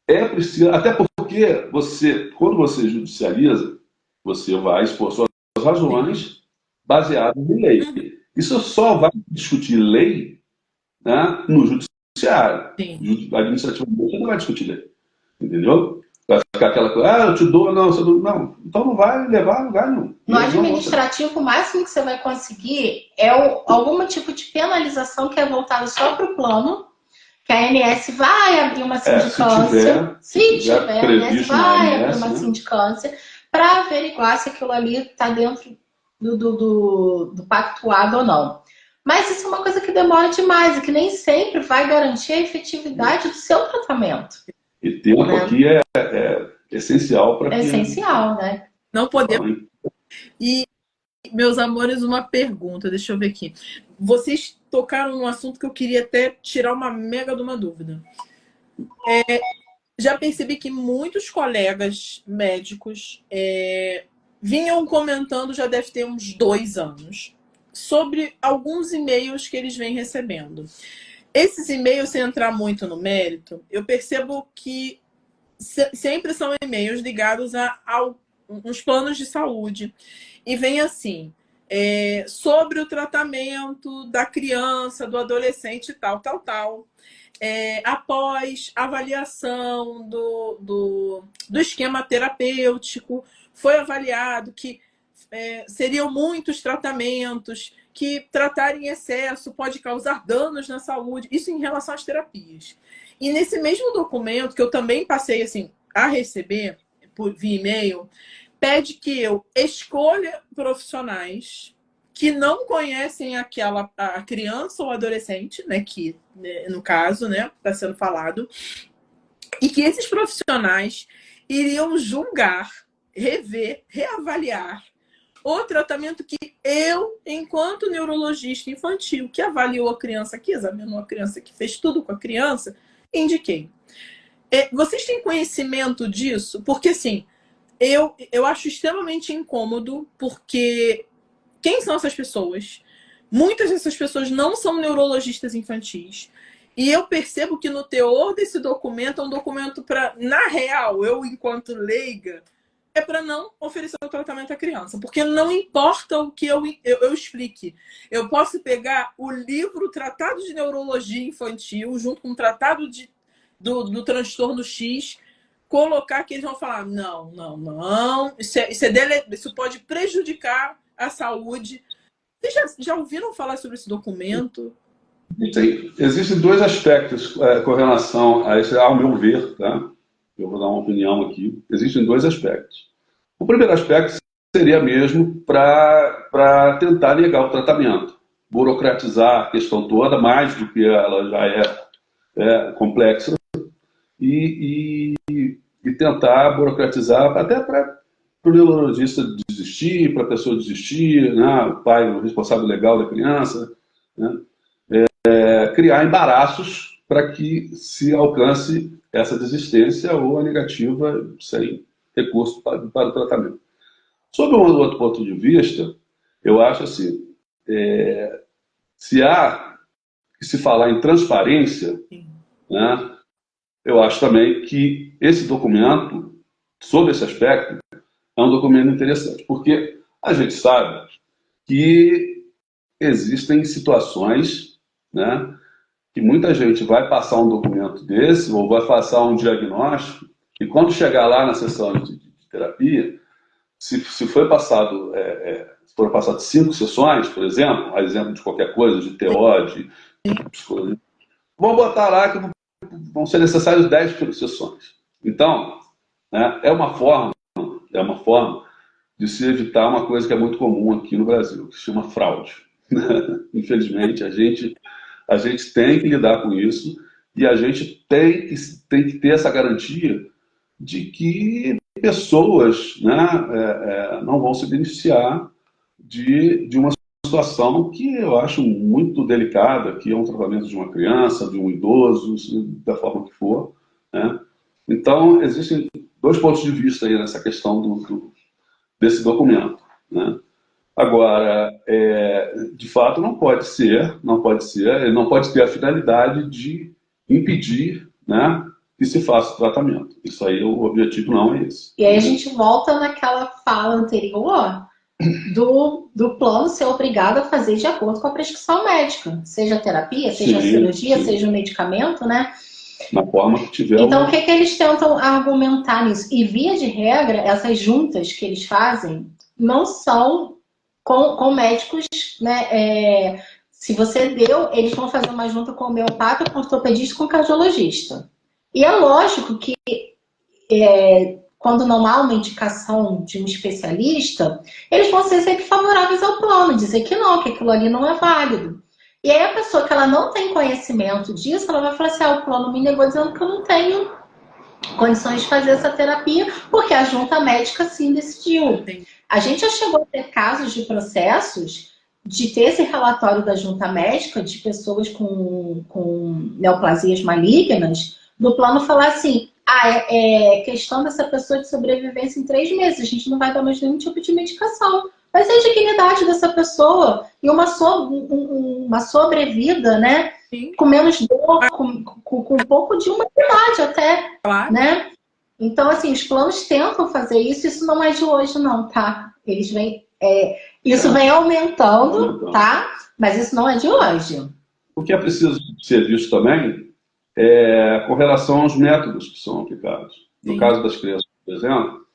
é preciso... Até porque quando você judicializa, você vai expor suas razões baseadas em lei. Isso só vai discutir lei, né, no judiciário. Administrativamente, você não vai discutir lei. entendeu? Vai ficar aquela coisa, eu te dou, não, você não, então não vai levar a lugar nenhum. No administrativo, o máximo que você vai conseguir é algum tipo de penalização que é voltado só para o plano, que a ANS vai abrir uma sindicância. Se tiver, a ANS vai abrir uma sindicância para averiguar se aquilo ali está dentro do pactuado ou não. Mas isso é uma coisa que demora demais e que nem sempre vai garantir a efetividade do seu tratamento. E tempo aqui é essencial para essencial, né? Não podemos. E, meus amores, uma pergunta, deixa eu ver aqui. Vocês tocaram num assunto que eu queria até tirar uma mega de uma dúvida. Já percebi que muitos colegas médicos vinham comentando, já deve ter uns 2 anos, sobre alguns e-mails que eles vêm recebendo. Esses e-mails, sem entrar muito no mérito, eu percebo que sempre são e-mails ligados a uns planos de saúde. E vem assim, sobre o tratamento da criança, do adolescente, tal. Após avaliação do esquema terapêutico, foi avaliado que seriam muitos tratamentos, que tratar em excesso pode causar danos na saúde, isso em relação às terapias. E nesse mesmo documento, que eu também passei assim, a receber via e-mail, pede que eu escolha profissionais que não conhecem a criança ou adolescente, né, que no caso, né, está sendo falado, e que esses profissionais iriam julgar, rever, reavaliar o tratamento que eu, enquanto neurologista infantil, que avaliou a criança, que examinou a criança, que fez tudo com a criança, indiquei. Vocês têm conhecimento disso? Porque, assim, eu acho extremamente incômodo, porque quem são essas pessoas? Muitas dessas pessoas não são neurologistas infantis. E eu percebo que no teor desse documento é um documento para, na real, eu, enquanto leiga, é para não oferecer o tratamento à criança. Porque não importa o que eu explique. Eu posso pegar o livro Tratado de Neurologia Infantil, junto com o Tratado do transtorno X, colocar que eles vão falar, não. Isso pode prejudicar a saúde. Vocês já ouviram falar sobre esse documento? Existem 2 aspectos com relação a isso, ao meu ver, tá? Eu vou dar uma opinião aqui. Existem 2 aspectos. O primeiro aspecto seria mesmo para tentar negar o tratamento, burocratizar a questão toda, mais do que ela já é complexa, e tentar burocratizar até para o neurologista desistir, para a pessoa desistir, né? O pai, o responsável legal da criança, né? Criar embaraços para que se alcance essa desistência ou a negativa sem recurso para o tratamento. Sobre um outro ponto de vista, eu acho assim, se há que se falar em transparência, né, eu acho também que esse documento, sobre esse aspecto, é um documento interessante, porque a gente sabe que existem situações, né, que muita gente vai passar um documento desse, ou vai passar um diagnóstico, e quando chegar lá na sessão de terapia, se foram passadas 5 sessões, por exemplo, a exemplo de qualquer coisa, de TO, de psicologia, vão botar lá que vão ser necessárias 10 sessões. Então, né, é uma forma de se evitar uma coisa que é muito comum aqui no Brasil, que se chama fraude. Infelizmente, a gente tem que lidar com isso e a gente tem que ter essa garantia de que pessoas, né, não vão se beneficiar de uma situação que eu acho muito delicada, que é um tratamento de uma criança, de um idoso, da forma que for, né? Então, existem 2 pontos de vista aí nessa questão desse documento, né? Agora, de fato, não pode ele não pode ter a finalidade de impedir, né, que se faça o tratamento. Isso aí, o objetivo não é esse. E aí a gente volta naquela fala anterior do plano ser obrigado a fazer de acordo com a prescrição médica, seja a terapia, seja a cirurgia, seja o medicamento, né? na forma que tiver. Então, o que eles tentam argumentar nisso? E, via de regra, essas juntas que eles fazem não são com médicos, né? Se você deu, eles vão fazer uma junta com o homeopata, com o ortopedista, com o cardiologista. E é lógico que quando não há uma indicação de um especialista, eles vão ser sempre favoráveis ao plano, dizer que não, que aquilo ali não é válido. E aí a pessoa que ela não tem conhecimento disso, ela vai falar assim, o plano me negou dizendo que eu não tenho condições de fazer essa terapia, porque a junta médica sim decidiu. A gente já chegou a ter casos de processos de ter esse relatório da junta médica de pessoas com neoplasias malignas, do plano falar assim, é questão dessa pessoa de sobrevivência em 3 meses, a gente não vai dar mais nenhum tipo de medicação. Mas a dignidade dessa pessoa e uma sobrevida, né? Sim. Com menos dor, com um pouco de humanidade até, claro. Né? Então, assim, os planos tentam fazer isso, isso não é de hoje não, tá? Eles vêm... isso vem aumentando, tá? Mas isso não é de hoje. O que é preciso ser visto também com relação aos métodos que são aplicados. No Sim. caso das crianças, por exemplo,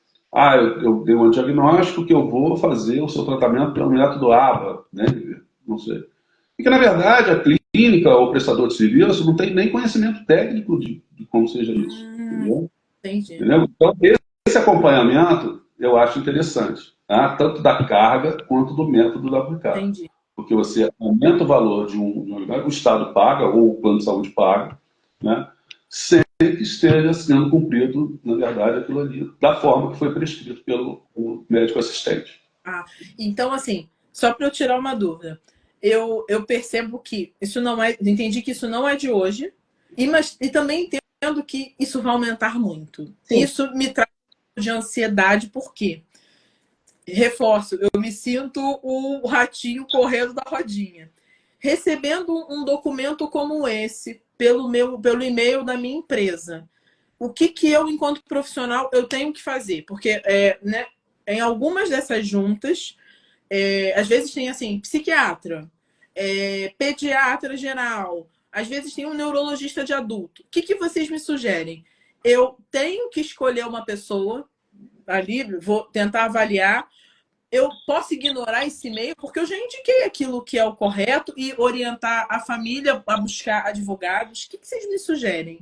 eu dei um diagnóstico que eu vou fazer o seu tratamento pelo método ABA, né? Não sei. Porque, na verdade, a clínica ou o prestador de serviço não tem nem conhecimento técnico de como seja isso. Entendeu? Entendi. Entendeu? Então, esse acompanhamento eu acho interessante. Tá? Tanto da carga quanto do método da aplicada. Entendi. Porque você aumenta o valor de o Estado paga, ou o plano de saúde paga, né? Sem que esteja sendo cumprido, na verdade, aquilo ali, da forma que foi prescrito pelo médico assistente. Então, assim, só para eu tirar uma dúvida, eu percebo que isso não é, entendi que isso não é de hoje, e também entendo que isso vai aumentar muito. Sim. Isso me traz de ansiedade, por quê? Reforço, eu me sinto o ratinho correndo da rodinha. Recebendo um documento como esse, pelo e-mail da minha empresa, o que eu, enquanto profissional, eu tenho que fazer? Porque né, em algumas dessas juntas, às vezes tem assim, psiquiatra, pediatra geral, às vezes tem um neurologista de adulto. O que vocês me sugerem? Eu tenho que escolher uma pessoa ali, vou tentar avaliar. Eu posso ignorar esse e-mail porque eu já indiquei aquilo que é o correto e orientar a família a buscar advogados. O que vocês me sugerem?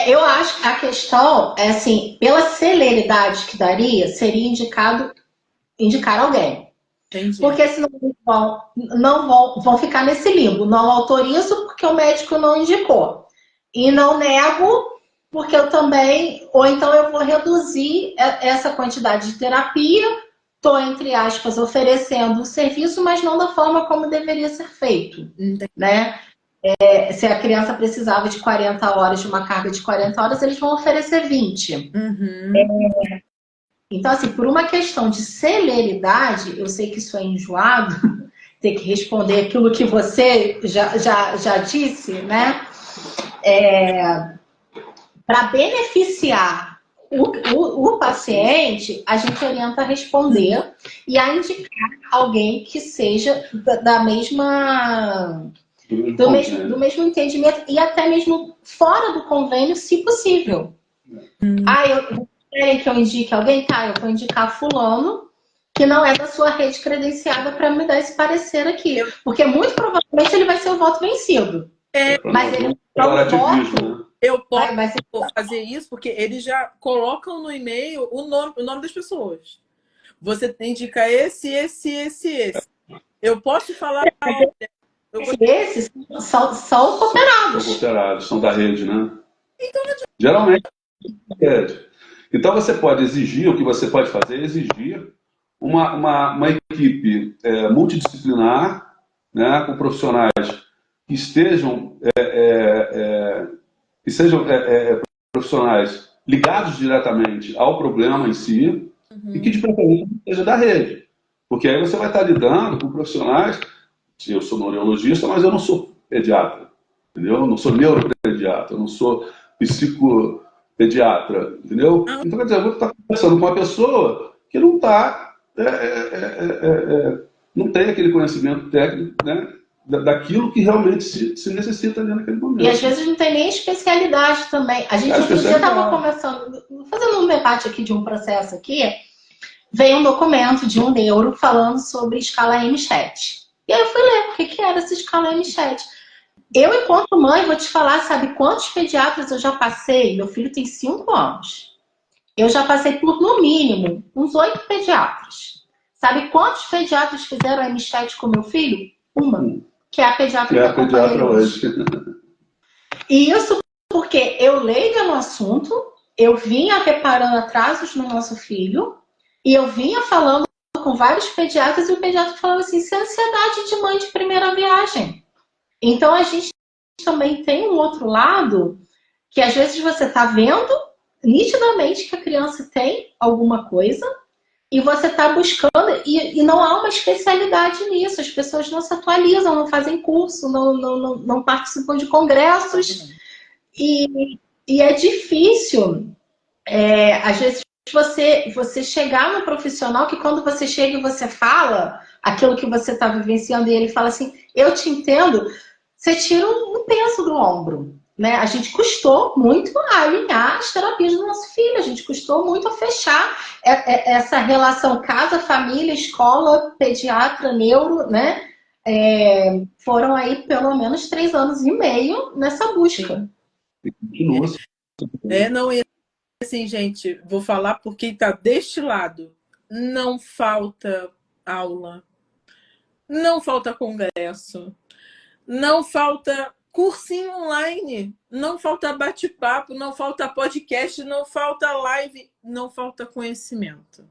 Eu acho que a questão é assim, pela celeridade que daria, seria indicar alguém. Entendi. Porque senão não vão ficar nesse limbo. Não autorizo porque o médico não indicou. E não nego porque eu também, ou então eu vou reduzir essa quantidade de terapia, estou, entre aspas, oferecendo o serviço, mas não da forma como deveria ser feito. Né? Se a criança precisava de 40 horas, de uma carga de 40 horas, eles vão oferecer 20. Uhum. Então, assim, por uma questão de celeridade, eu sei que isso é enjoado, ter que responder aquilo que você já disse, né? Para beneficiar o paciente, a gente orienta a responder e a indicar alguém que seja da mesma... Do mesmo entendimento e até mesmo fora do convênio, se possível. Querem que eu indique alguém? Eu vou indicar fulano que não é da sua rede credenciada para me dar esse parecer aqui. Porque muito provavelmente ele vai ser o voto vencido. Mas ele não é voto. Eu posso fazer isso porque eles já colocam no e-mail o nome das pessoas. Você indica esse. Eu posso falar... Esses são cooperados. São cooperados, são da rede, né? Então, geralmente é rede. Então você pode exigir, o que você pode fazer é exigir uma equipe multidisciplinar, né, com profissionais que estejam sejam profissionais ligados diretamente ao problema em si, e que de preferência seja da rede. Porque aí você vai estar lidando com profissionais. Eu sou neurologista, mas eu não sou pediatra, entendeu? Eu não sou neuropediatra, eu não sou psicopediatra, entendeu? Então, quer dizer, eu vou estar conversando com uma pessoa que não está, não tem aquele conhecimento técnico, né, daquilo que realmente se necessita ali naquele momento. E às vezes não tem nem especialidade também. A gente outro dia estava conversando, fazendo um debate aqui de um processo aqui, veio um documento de um neuro falando sobre escala M7. E aí eu fui ler o que era essa escala M7. Eu, enquanto mãe, vou te falar, sabe quantos pediatras eu já passei? Meu filho tem 5 anos. Eu já passei por, no mínimo, uns 8 pediatras. Sabe quantos pediatras fizeram M7 com meu filho? Uma. Que é a pediatra que acompanha hoje. E isso porque eu leiga no assunto, eu vinha reparando atrasos no nosso filho, e eu vinha falando com vários pediatras, e o pediatra falava assim, isso é ansiedade de mãe de primeira viagem. Então a gente também tem um outro lado, que às vezes você está vendo nitidamente que a criança tem alguma coisa, e você está buscando, e não há uma especialidade nisso. As pessoas não se atualizam, não fazem curso, não participam de congressos. E é difícil, às vezes, você chegar no profissional que quando você chega e você fala aquilo que você está vivenciando e ele fala assim, eu te entendo, você tira um peso do ombro. Né? A gente custou muito a alinhar as terapias do nosso filho, a gente custou muito a fechar essa relação casa, família, escola, pediatra, neuro, né? Foram aí pelo menos 3 anos e meio nessa busca. Não, e assim, gente, vou falar por quem está deste lado. Não falta aula, não falta congresso, não falta cursinho online, não falta bate-papo, não falta podcast, não falta live, não falta conhecimento.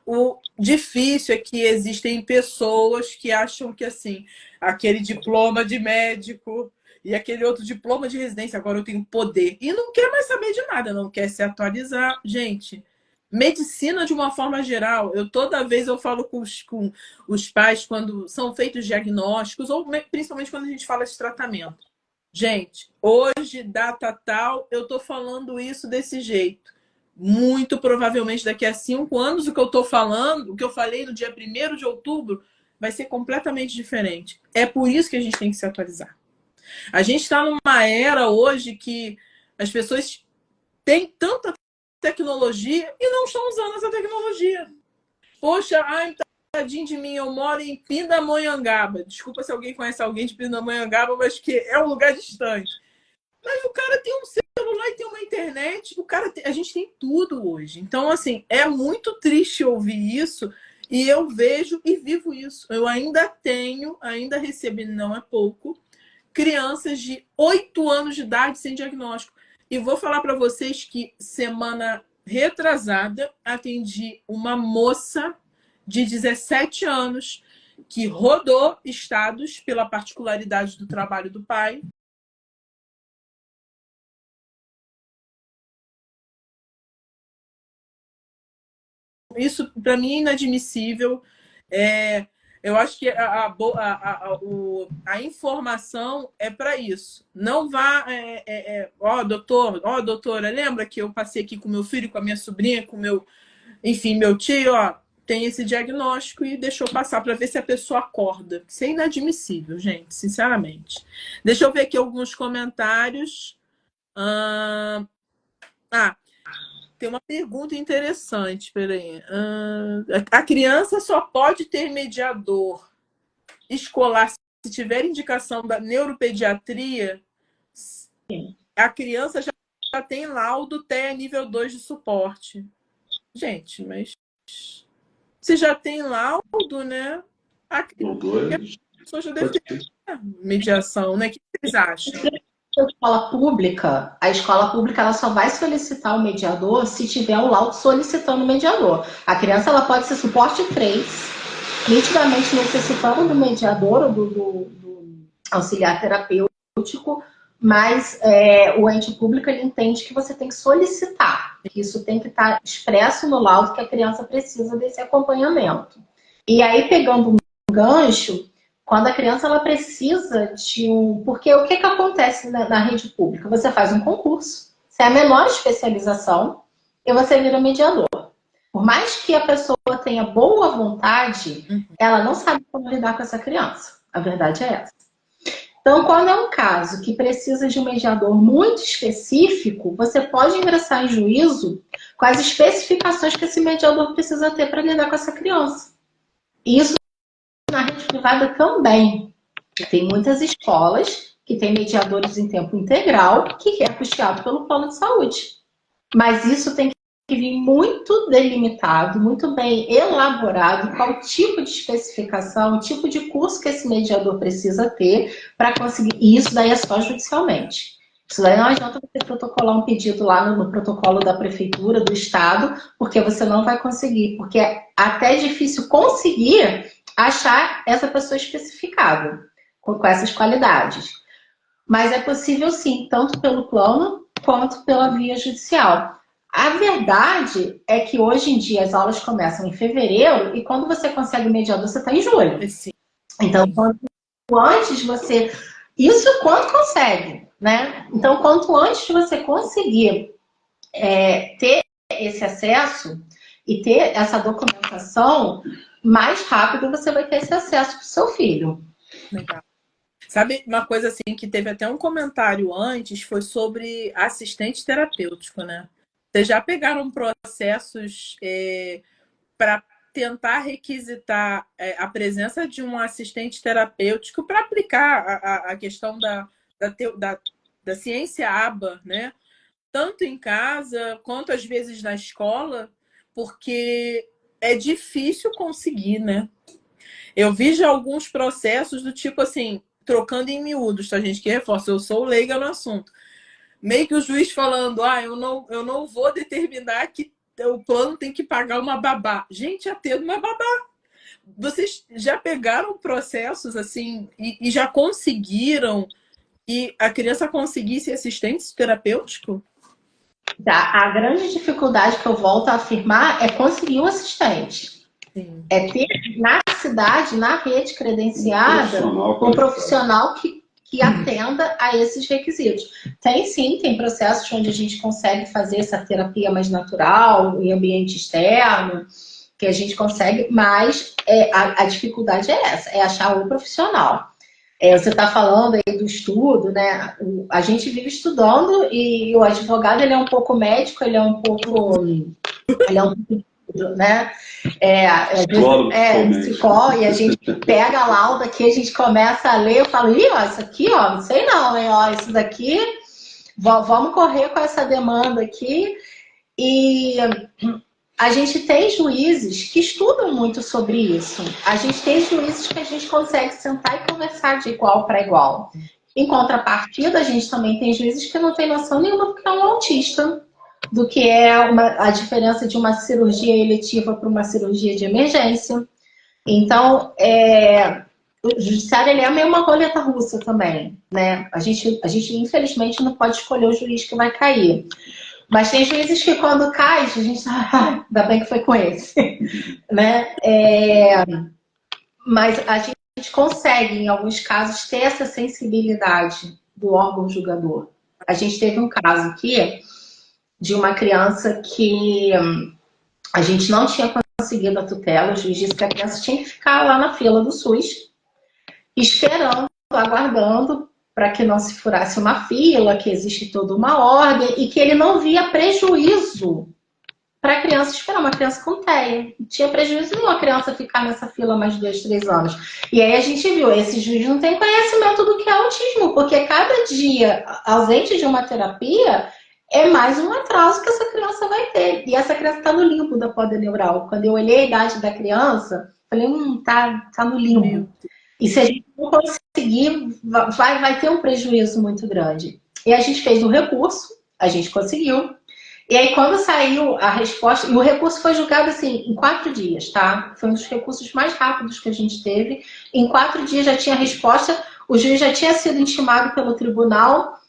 O difícil é que existem pessoas que acham que assim, aquele diploma de médico e aquele outro diploma de residência, agora eu tenho poder. E não quer mais saber de nada, não quer se atualizar. Gente, medicina de uma forma geral, toda vez eu falo com os pais quando são feitos diagnósticos, ou principalmente quando a gente fala de tratamento. Gente, hoje, data tal, eu tô falando isso desse jeito. Muito provavelmente daqui a 5 anos o que eu tô falando, o que eu falei no dia 1º de outubro, vai ser completamente diferente. É por isso que a gente tem que se atualizar. A gente está numa era hoje que as pessoas têm tanta tecnologia e não estão usando essa tecnologia. Poxa, ai, tadinho de mim, eu moro em Pindamonhangaba. Desculpa se alguém conhece alguém de Pindamonhangaba, mas que é um lugar distante. Mas o cara tem um celular e tem uma internet. A gente tem tudo hoje. Então, assim, é muito triste ouvir isso. E eu vejo e vivo isso. Eu ainda recebi, não é pouco, crianças de 8 anos de idade sem diagnóstico. E vou falar para vocês que semana retrasada atendi uma moça de 17 anos que rodou estados pela particularidade do trabalho do pai. Isso, para mim, é inadmissível. Eu acho que a informação é para isso. Não vá... doutora, lembra que eu passei aqui com meu filho, com a minha sobrinha, com meu tio, tem esse diagnóstico e deixou passar para ver se a pessoa acorda. Isso é inadmissível, gente, sinceramente. Deixa eu ver aqui alguns comentários. Tem uma pergunta interessante, peraí. A criança só pode ter mediador escolar se tiver indicação da neuropediatria? Sim. A criança já tem laudo TEA nível 2 de suporte. Gente, mas se já tem laudo, né? A pessoa já deve ter mediação, né? O que vocês acham? A escola pública ela só vai solicitar o mediador se tiver o laudo solicitando o mediador. A criança ela pode ser suporte 3, nitidamente necessitando do mediador ou do auxiliar terapêutico, mas o ente público ele entende que você tem que solicitar, que isso tem que estar expresso no laudo que a criança precisa desse acompanhamento. E aí, pegando um gancho, quando a criança ela precisa de um... Porque o que acontece na rede pública? Você faz um concurso, você é a menor especialização e você vira mediador. Por mais que a pessoa tenha boa vontade, ela não sabe como lidar com essa criança. A verdade é essa. Então, quando é um caso que precisa de um mediador muito específico, você pode ingressar em juízo com as especificações que esse mediador precisa ter para lidar com essa criança. E isso na rede privada também. Tem muitas escolas que têm mediadores em tempo integral que é custeado pelo plano de saúde. Mas isso tem que vir muito delimitado, muito bem elaborado, qual tipo de especificação, o tipo de curso que esse mediador precisa ter para conseguir. E isso daí é só judicialmente. Isso daí não adianta você protocolar um pedido lá no protocolo da prefeitura, do estado, porque você não vai conseguir, porque é até difícil conseguir achar essa pessoa especificada, com essas qualidades. Mas é possível sim, tanto pelo plano quanto pela via judicial. A verdade é que hoje em dia as aulas começam em fevereiro e quando você consegue mediador, você está em julho. Sim. Então, quanto antes você... Isso quanto consegue, né? Então, quanto antes você conseguir ter esse acesso e ter essa documentação, mais rápido você vai ter esse acesso para o seu filho. Legal. Sabe, uma coisa assim que teve até um comentário antes foi sobre assistente terapêutico, né? Vocês já pegaram processos para tentar requisitar a presença de um assistente terapêutico para aplicar a questão da ciência ABA, né? Tanto em casa quanto às vezes na escola, porque é difícil conseguir, né? Eu vi já alguns processos do tipo assim, trocando em miúdos, tá, gente? Que reforça, eu sou leiga no assunto. Meio que o juiz falando, eu não vou determinar que o plano tem que pagar uma babá. Gente, já tendo uma babá. Vocês já pegaram processos assim e já conseguiram que a criança conseguisse assistente terapêutico? A grande dificuldade que eu volto a afirmar é conseguir um assistente. Sim. É ter na cidade, na rede credenciada, um profissional que atenda a esses requisitos. Tem sim, tem processos onde a gente consegue fazer essa terapia mais natural, em ambiente externo, que a gente consegue, mas a dificuldade é essa, é achar o profissional. Você está falando aí do estudo, né? A gente vive estudando e o advogado ele é um pouco médico, ele é um pouco, né? Psicólogo, e a gente pega a lauda aqui, a gente começa a ler, eu falo, ó, isso aqui, ó, não sei não, hein? Ó, isso daqui, vamos correr com essa demanda aqui. E a gente tem juízes que estudam muito sobre isso. A gente tem juízes que a gente consegue sentar e conversar de igual para igual. Em contrapartida, a gente também tem juízes que não tem noção nenhuma porque é um autista, do que é a diferença de uma cirurgia eletiva para uma cirurgia de emergência. Então, o judiciário ele é meio uma roleta russa também, né? A gente, infelizmente, não pode escolher o juiz que vai cair. Mas tem juízes que quando cai, a gente ainda bem que foi com esse. Né? Mas a gente consegue, em alguns casos, ter essa sensibilidade do órgão julgador. A gente teve um caso aqui de uma criança que a gente não tinha conseguido a tutela, o juiz disse que a criança tinha que ficar lá na fila do SUS, esperando, aguardando, para que não se furasse uma fila, que existe toda uma ordem, e que ele não via prejuízo para a criança esperar, uma criança com TEA. Não tinha prejuízo nenhum a criança ficar nessa fila mais 2, 3 anos. E aí a gente viu, esse juiz não tem conhecimento do que é autismo, porque cada dia ausente de uma terapia é mais um atraso que essa criança vai ter. E essa criança está no limbo da poda neural. Quando eu olhei a idade da criança, falei, tá no limbo. E se a gente não conseguir, vai ter um prejuízo muito grande. E a gente fez um recurso, a gente conseguiu. E aí, quando saiu a resposta, e o recurso foi julgado assim, em 4 dias, tá? Foi um dos recursos mais rápidos que a gente teve. Em 4 dias já tinha a resposta, o juiz já tinha sido intimado pelo tribunal.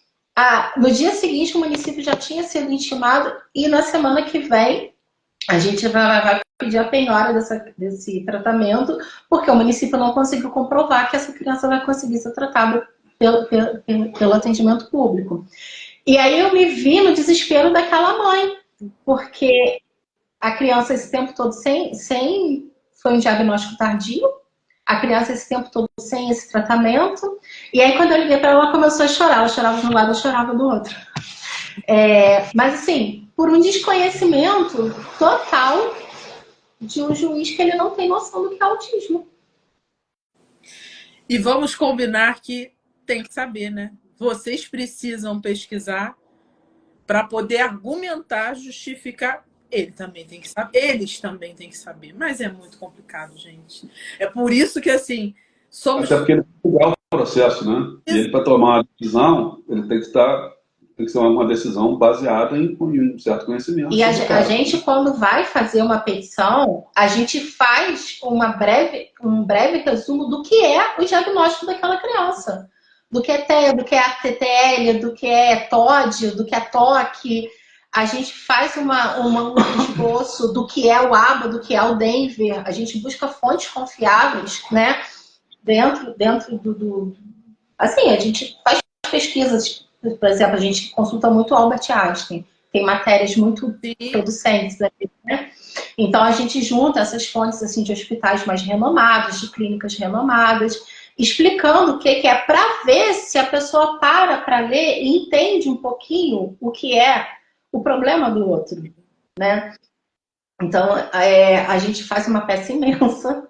No dia seguinte, o município já tinha sido intimado, e na semana que vem, a gente vai pedir a penhora desse tratamento, porque o município não conseguiu comprovar que essa criança vai conseguir ser tratada pelo atendimento público. E aí eu me vi no desespero daquela mãe, porque a criança esse tempo todo foi um diagnóstico tardio, A criança esse tempo todo sem esse tratamento. E aí quando eu liguei para ela, ela começou a chorar. Ela chorava de um lado, eu chorava do outro. Mas assim, por um desconhecimento total de um juiz que ele não tem noção do que é autismo. E vamos combinar que tem que saber, né? Vocês precisam pesquisar para poder argumentar, justificar. Ele também tem que saber, eles também têm que saber. Mas é muito complicado, gente. É por isso que, assim, somos... Até porque ele tem que julgar o processo, né? E ele, para tomar uma decisão, ele tem que ser uma decisão baseada em um certo conhecimento. E a gente, quando vai fazer uma petição, a gente faz um breve resumo do que é o diagnóstico daquela criança. Do que é TEA, do que é TTL, do que é TOD, do que é TOC. A gente faz um esboço do que é o ABA, do que é o Denver. A gente busca fontes confiáveis, né? Dentro do... Assim, a gente faz pesquisas. Por exemplo, a gente consulta muito o Albert Einstein. Tem matérias muito producentes aqui, né? Então, a gente junta essas fontes assim, de hospitais mais renomados, de clínicas renomadas, explicando o que é, para ver se a pessoa para ler e entende um pouquinho o que é o problema do outro, né? Então, a gente faz uma peça imensa,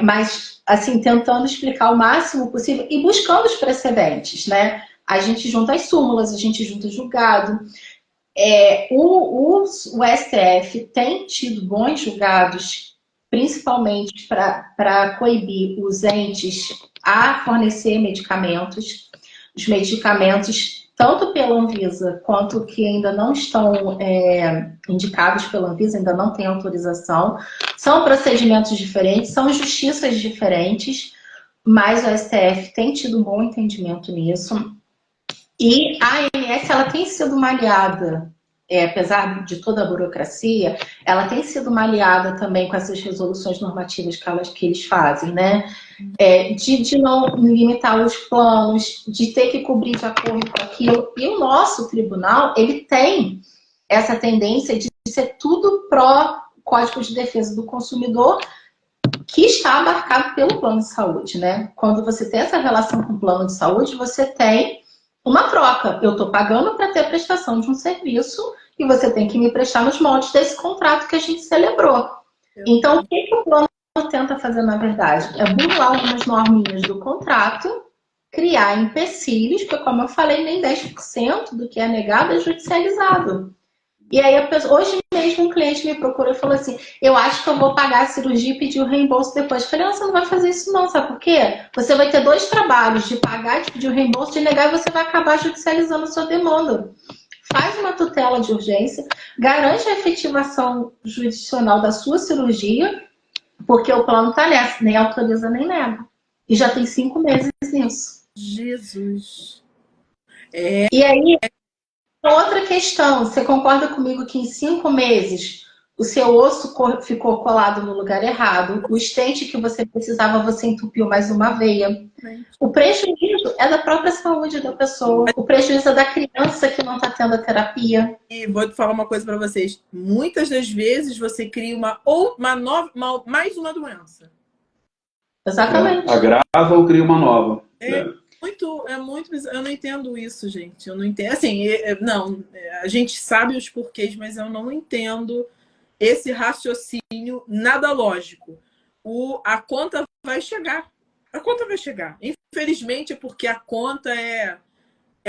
mas, assim, tentando explicar o máximo possível e buscando os precedentes, né? A gente junta as súmulas, a gente junta o julgado. O STF tem tido bons julgados, principalmente para coibir os entes a fornecer medicamentos. Os medicamentos, tanto pela Anvisa, quanto que ainda não estão indicados pela Anvisa, ainda não tem autorização. São procedimentos diferentes, são justiças diferentes, mas o STF tem tido um bom entendimento nisso. E a ANS, ela tem sido uma aliada, apesar de toda a burocracia, ela tem sido uma aliada também com essas resoluções normativas que eles fazem, né? De não limitar os planos, de ter que cobrir de acordo com aquilo. E o nosso tribunal, ele tem essa tendência de ser tudo pró-Código de Defesa do Consumidor, que está abarcado pelo plano de saúde, né? Quando você tem essa relação com o plano de saúde, você tem uma troca. Eu estou pagando para ter a prestação de um serviço e você tem que me prestar nos moldes desse contrato que a gente celebrou. Então, o que o plano tenta fazer, na verdade? É burlar algumas norminhas do contrato, criar empecilhos, porque, como eu falei, nem 10% do que é negado é judicializado. E aí, hoje mesmo, um cliente me procurou e falou assim, eu acho que eu vou pagar a cirurgia e pedir o reembolso depois. Eu falei, não, você não vai fazer isso não, sabe por quê? Você vai ter 2 trabalhos, de pagar, de pedir o reembolso, de negar, e você vai acabar judicializando a sua demanda. Faz uma tutela de urgência, garante a efetivação judicial da sua cirurgia, porque o plano está nessa, nem autoriza nem nega. E já tem 5 meses nisso. Jesus. E aí... Outra questão, você concorda comigo que em 5 meses o seu osso ficou colado no lugar errado, o estente que você precisava, você entupiu mais uma veia. O prejuízo é da própria saúde da pessoa, o prejuízo é da criança que não está tendo a terapia. E vou te falar uma coisa para vocês, muitas das vezes você cria mais uma doença. Exatamente. Agrava ou cria uma nova. Muito bizarro. Eu não entendo isso, gente. Eu não entendo. Assim, a gente sabe os porquês, mas eu não entendo esse raciocínio nada lógico. A conta vai chegar. A conta vai chegar. Infelizmente, é porque a conta é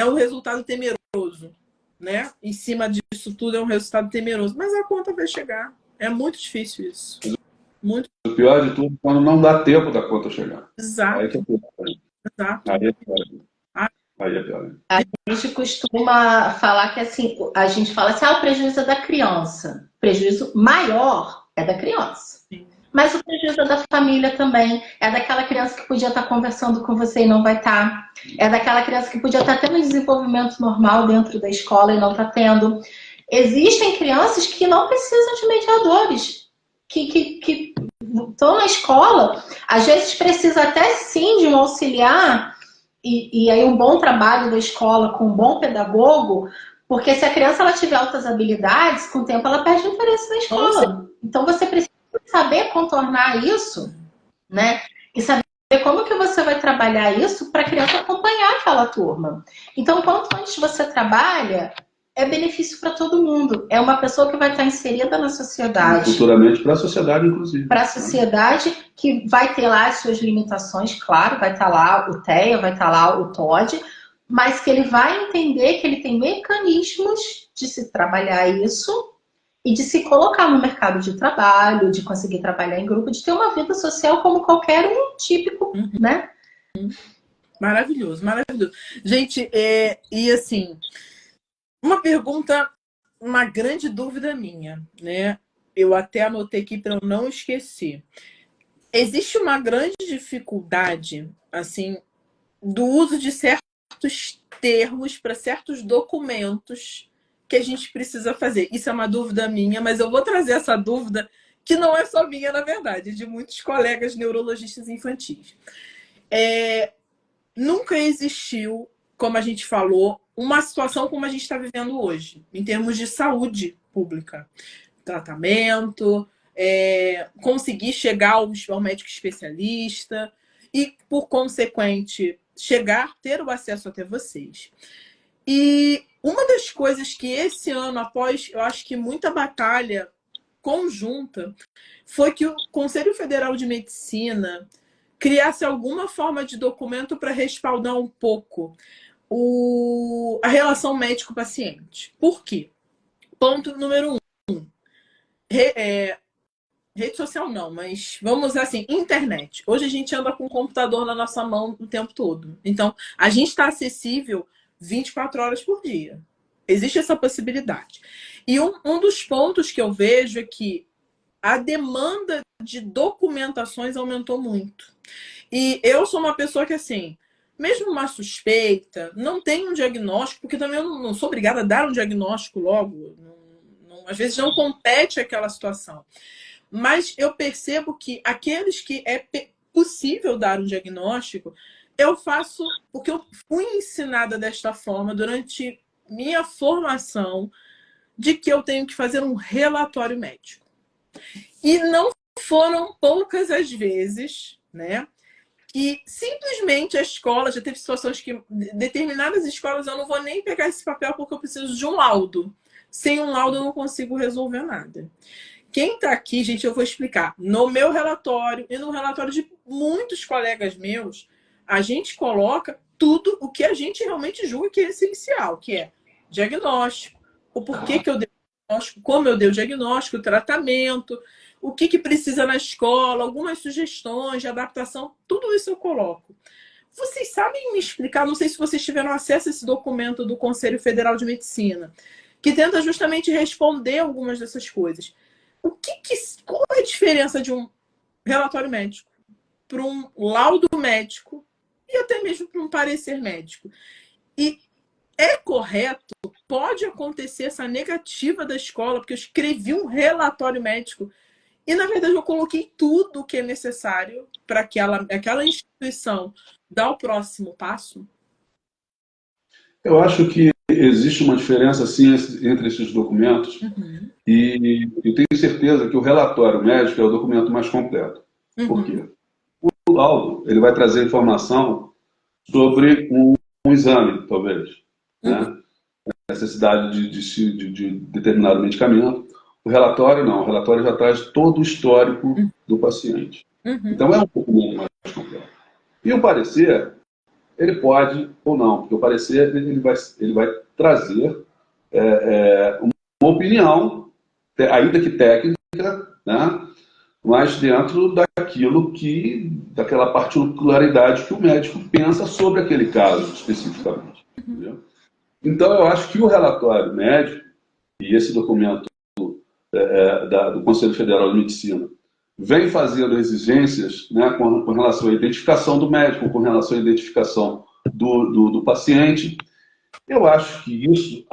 um resultado temeroso, né? Em cima disso tudo é um resultado temeroso. Mas a conta vai chegar. É muito difícil isso. Muito. O pior de tudo é quando não dá tempo da conta chegar. Exato. Aí que é pior. Exato. Aí é pior. A gente costuma falar que assim, a gente fala assim, o prejuízo é da criança. O prejuízo maior é da criança. Sim. Mas o prejuízo é da família também. É daquela criança que podia estar conversando com você e não vai estar. É daquela criança que podia estar tendo desenvolvimento normal dentro da escola e não está tendo. Existem crianças que não precisam de mediadores. Que estão na escola, às vezes precisa até sim de um auxiliar e aí um bom trabalho da escola com um bom pedagogo, porque se a criança ela tiver altas habilidades, com o tempo ela perde o interesse na escola. Então você precisa saber contornar isso, né? E saber como que você vai trabalhar isso para a criança acompanhar aquela turma. Então, quanto antes você trabalha, é benefício para todo mundo. É uma pessoa que vai estar inserida na sociedade. Futuramente para a sociedade, inclusive. Para a sociedade, que vai ter lá as suas limitações, claro, vai estar lá o TEA, vai estar lá o TOD, mas que ele vai entender que ele tem mecanismos de se trabalhar isso e de se colocar no mercado de trabalho, de conseguir trabalhar em grupo, de ter uma vida social como qualquer um típico, né? Maravilhoso, maravilhoso. Gente, e assim, uma pergunta, uma grande dúvida minha, né? Eu até anotei aqui para eu não esquecer. Existe uma grande dificuldade, assim, do uso de certos termos para certos documentos que a gente precisa fazer. Isso é uma dúvida minha, mas eu vou trazer essa dúvida, que não é só minha, na verdade, é de muitos colegas neurologistas infantis. Nunca existiu, como a gente falou, uma situação como a gente está vivendo hoje, em termos de saúde pública. Tratamento, conseguir chegar ao médico especialista e, por consequente, ter o acesso até vocês. E uma das coisas que esse ano, após, eu acho que muita batalha conjunta, foi que o Conselho Federal de Medicina criasse alguma forma de documento para respaldar um pouco a relação médico-paciente. Por quê? Ponto número 1. Rede social não, mas vamos assim, internet. Hoje a gente anda com o computador na nossa mão o tempo todo. Então, a gente está acessível 24 horas por dia. Existe essa possibilidade. E um dos pontos que eu vejo é que a demanda de documentações aumentou muito. E eu sou uma pessoa que, assim, mesmo uma suspeita, não tem um diagnóstico, porque também eu não sou obrigada a dar um diagnóstico logo. Às vezes não compete aquela situação. Mas eu percebo que aqueles que é possível dar um diagnóstico, eu faço, porque eu fui ensinada desta forma durante minha formação, de que eu tenho que fazer um relatório médico. E não foram poucas as vezes, né, que simplesmente a escola, já teve situações que determinadas escolas eu não vou nem pegar esse papel porque eu preciso de um laudo. Sem um laudo eu não consigo resolver nada. Quem está aqui, gente, eu vou explicar. No meu relatório e no relatório de muitos colegas meus, a gente coloca tudo o que a gente realmente julga que é essencial, que é diagnóstico, o porquê que eu dei o diagnóstico, como eu dei o diagnóstico, o tratamento, o que precisa na escola, algumas sugestões de adaptação, tudo isso eu coloco. Vocês sabem me explicar, não sei se vocês tiveram acesso a esse documento do Conselho Federal de Medicina, que tenta justamente responder algumas dessas coisas. Qual é a diferença de um relatório médico para um laudo médico e até mesmo para um parecer médico? E é correto? Pode acontecer essa negativa da escola, porque eu escrevi um relatório médico e, na verdade, eu coloquei tudo o que é necessário para aquela instituição dar o próximo passo? Eu acho que existe uma diferença, sim, entre esses documentos. E eu tenho certeza que o relatório médico é o documento mais completo. Por quê? O laudo, ele vai trazer informação sobre um exame, talvez, né? A necessidade de determinado medicamento. O relatório, não. O relatório já traz todo o histórico do paciente. Então, é um documento mais completo. E o parecer, ele pode ou não, porque o parecer ele vai trazer uma opinião, ainda que técnica, né? Mas dentro daquela particularidade que o médico pensa sobre aquele caso especificamente. Entendeu? Então, eu acho que o relatório médico e esse documento do Conselho Federal de Medicina vem fazendo exigências, né, com relação à identificação do médico, com relação à identificação do paciente. Eu acho que isso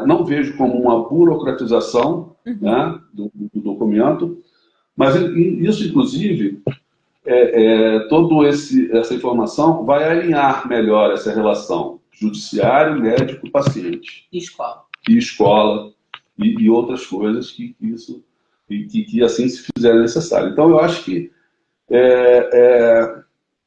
não vejo como uma burocratização, né, do documento, mas isso, inclusive, toda essa informação vai alinhar melhor essa relação judiciário, médico, paciente. E escola. E escola, e outras coisas que assim se fizer necessário. Então, eu acho que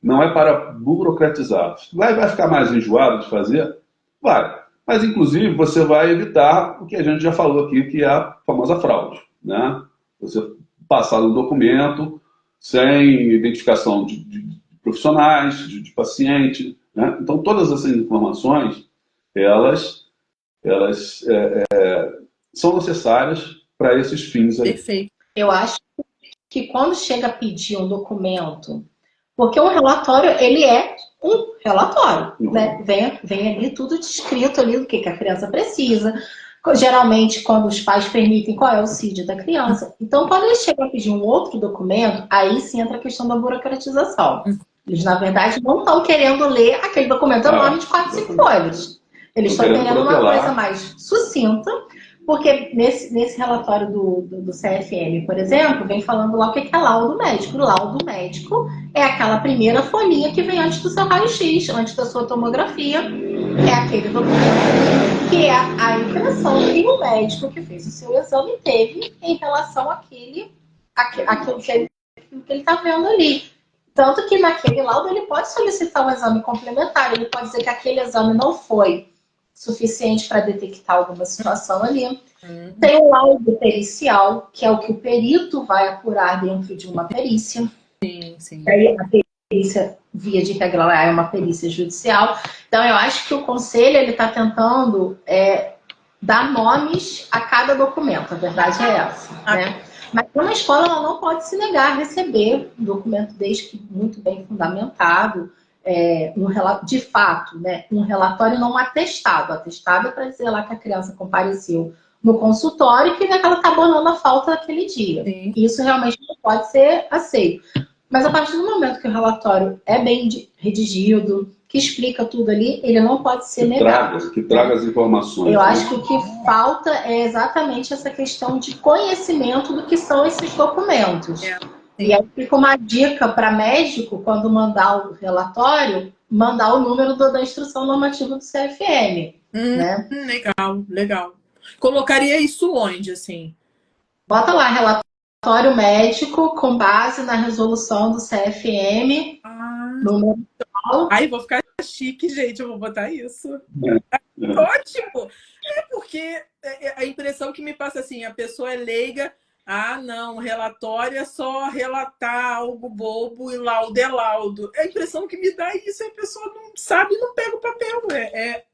não é para burocratizar. Vai ficar mais enjoado de fazer? Vai. Mas, inclusive, você vai evitar o que a gente já falou aqui, que é a famosa fraude, né? Você passar um documento sem identificação de profissionais, de paciente, né? Então, todas essas informações, elas são necessárias para esses fins aí. Perfeito. Eu acho que quando chega a pedir um documento, porque um relatório, ele é um relatório, né? Vem ali tudo descrito ali do que a criança precisa. Geralmente, quando os pais permitem, qual é o CID da criança. Então, quando eles chegam a pedir um outro documento, aí sim entra a questão da burocratização. Eles, na verdade, não estão querendo ler aquele documento enorme de 4, 5 folhas. Eles estão querendo uma coisa mais sucinta, porque nesse relatório do CFM, por exemplo, vem falando lá o que é laudo médico. O laudo médico é aquela primeira folhinha que vem antes do seu raio-x, antes da sua tomografia. É aquele documento que é a impressão que o médico que fez o seu exame teve em relação àquilo que ele está vendo ali. Tanto que naquele laudo ele pode solicitar um exame complementar, ele pode dizer que aquele exame não foi suficiente para detectar alguma situação ali. Tem o laudo pericial, que é o que o perito vai apurar dentro de uma perícia. Sim. Aí a perícia, via de regra, é uma perícia judicial. Então, eu acho que o conselho está tentando dar nomes a cada documento. A verdade é essa, né? Mas uma escola ela não pode se negar a receber um documento, desde que muito bem fundamentado, de fato, né, um relatório não atestado. Atestado é para dizer lá que a criança compareceu no consultório e que ela está abonando a falta daquele dia. Sim. Isso realmente não pode ser aceito. Mas a partir do momento que o relatório é bem redigido, que explica tudo ali, ele não pode ser negado. Que traga as informações. Eu acho que o que falta é exatamente essa questão de conhecimento do que são esses documentos. E aí fica uma dica para médico, quando mandar o relatório, mandar o número da instrução normativa do CFM. Né? Legal. Colocaria isso onde, assim? Bota lá, relatório médico com base na resolução do CFM. Número. Aí vou ficar chique, gente, eu vou botar isso. Ótimo! Porque a impressão que me passa assim, a pessoa é leiga, não, relatório é só relatar algo bobo e laudo é laudo. A impressão que me dá é isso, a pessoa não sabe e não pega o papel.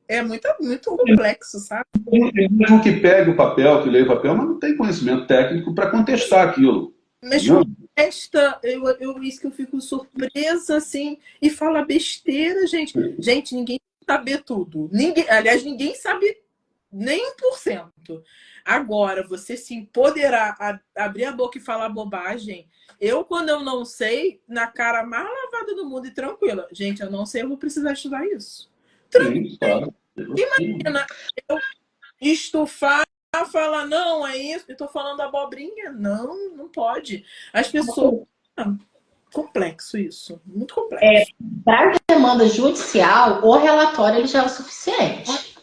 É muito complexo, sabe? Mesmo que pegue o papel, que leia o papel, mas não tem conhecimento técnico para contestar aquilo. Mas isso que eu fico surpresa, assim, e fala besteira, gente. Gente, ninguém sabe tudo. Aliás, ninguém sabe nem 1%. Agora, você se empoderar, abrir a boca e falar bobagem, quando eu não sei, na cara mais lavada do mundo e tranquila. Gente, eu não sei, eu vou precisar estudar isso. Tranquilo. Claro. Imagina, eu estufar, falar, não, é isso, eu tô falando abobrinha. Não pode. As pessoas... Complexo isso, muito complexo. Para demanda judicial, o relatório ele já é o suficiente.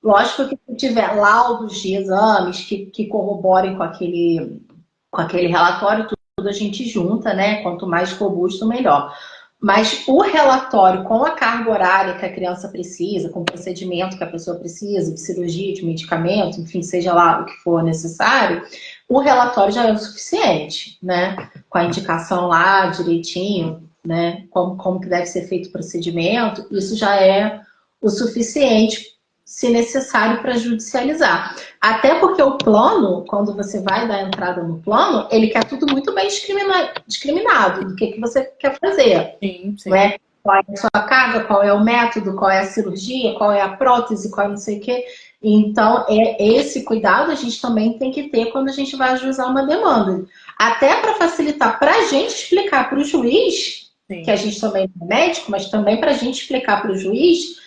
Lógico que se tiver laudos de exames que corroborem com aquele relatório, tudo a gente junta, né? Quanto mais robusto, melhor. Mas o relatório com a carga horária que a criança precisa, com o procedimento que a pessoa precisa, de cirurgia, de medicamento, enfim, seja lá o que for necessário, o relatório já é o suficiente, né? Com a indicação lá direitinho, né? Como que deve ser feito o procedimento, isso já é o suficiente, se necessário, para judicializar. Até porque o plano, quando você vai dar entrada no plano, ele quer tudo muito bem discriminado do que você quer fazer. Sim. Né? Qual é a sua carga, qual é o método, qual é a cirurgia, qual é a prótese, qual é não sei o quê. Então, esse cuidado a gente também tem que ter quando a gente vai ajuizar uma demanda. Até para facilitar para a gente explicar para o juiz, que a gente também é médico, mas também para a gente explicar para o juiz,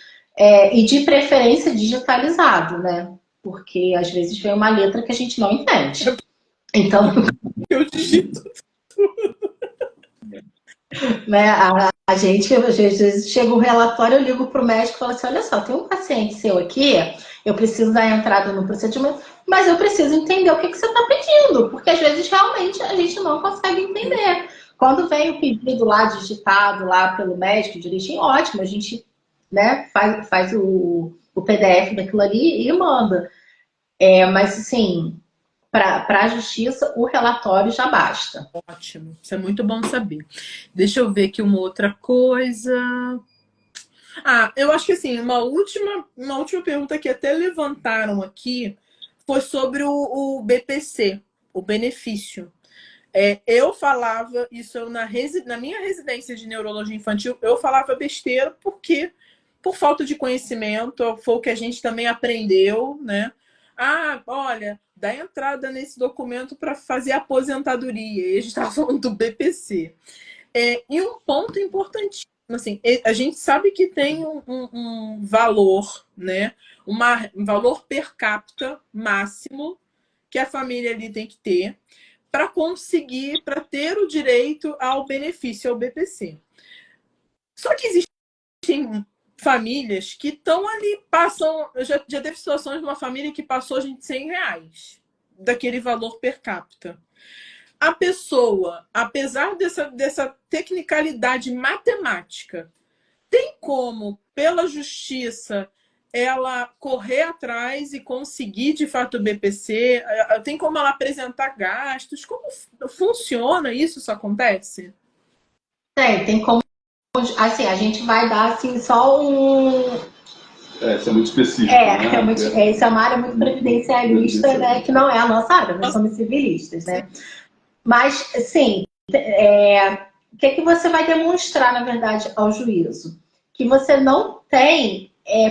e de preferência digitalizado, né? Porque às vezes vem uma letra que a gente não entende. Então... Eu digito tudo. Né? A gente, às vezes, chega um relatório, eu ligo para o médico e falo assim, olha só, tem um paciente seu aqui, eu preciso dar entrada no procedimento, mas eu preciso entender o que você está pedindo, porque às vezes realmente a gente não consegue entender. Quando vem o pedido lá digitado lá pelo médico direitinho, ótimo, a gente, né, faz o PDF daquilo ali e manda. Mas assim, para a justiça, o relatório já basta. Ótimo, isso é muito bom saber. Deixa eu ver aqui uma outra coisa. Eu acho que assim, uma última pergunta que até levantaram aqui foi sobre o BPC, o benefício. Eu falava isso na minha residência de neurologia infantil, eu falava besteira porque por falta de conhecimento, foi o que a gente também aprendeu, né? Olha, dá entrada nesse documento para fazer aposentadoria. E a gente estava falando do BPC. E um ponto importantíssimo, assim, a gente sabe que tem um valor, né? Um valor per capita máximo que a família ali tem que ter para ter o direito ao benefício, ao BPC. Só que existem famílias que estão ali, já teve situações de uma família que passou, gente, R$100 daquele valor per capita. A pessoa, apesar dessa tecnicalidade matemática, tem como, pela justiça, ela correr atrás e conseguir, de fato, o BPC? Tem como ela apresentar gastos? Como funciona isso? Isso acontece? Tem como. Assim, a gente vai dar assim, só um. Isso é muito específico. Né? Isso é uma área muito previdencialista, né? Que não é a nossa área, nós somos civilistas, né? Mas, sim, o que você vai demonstrar, na verdade, ao juízo? Que você não tem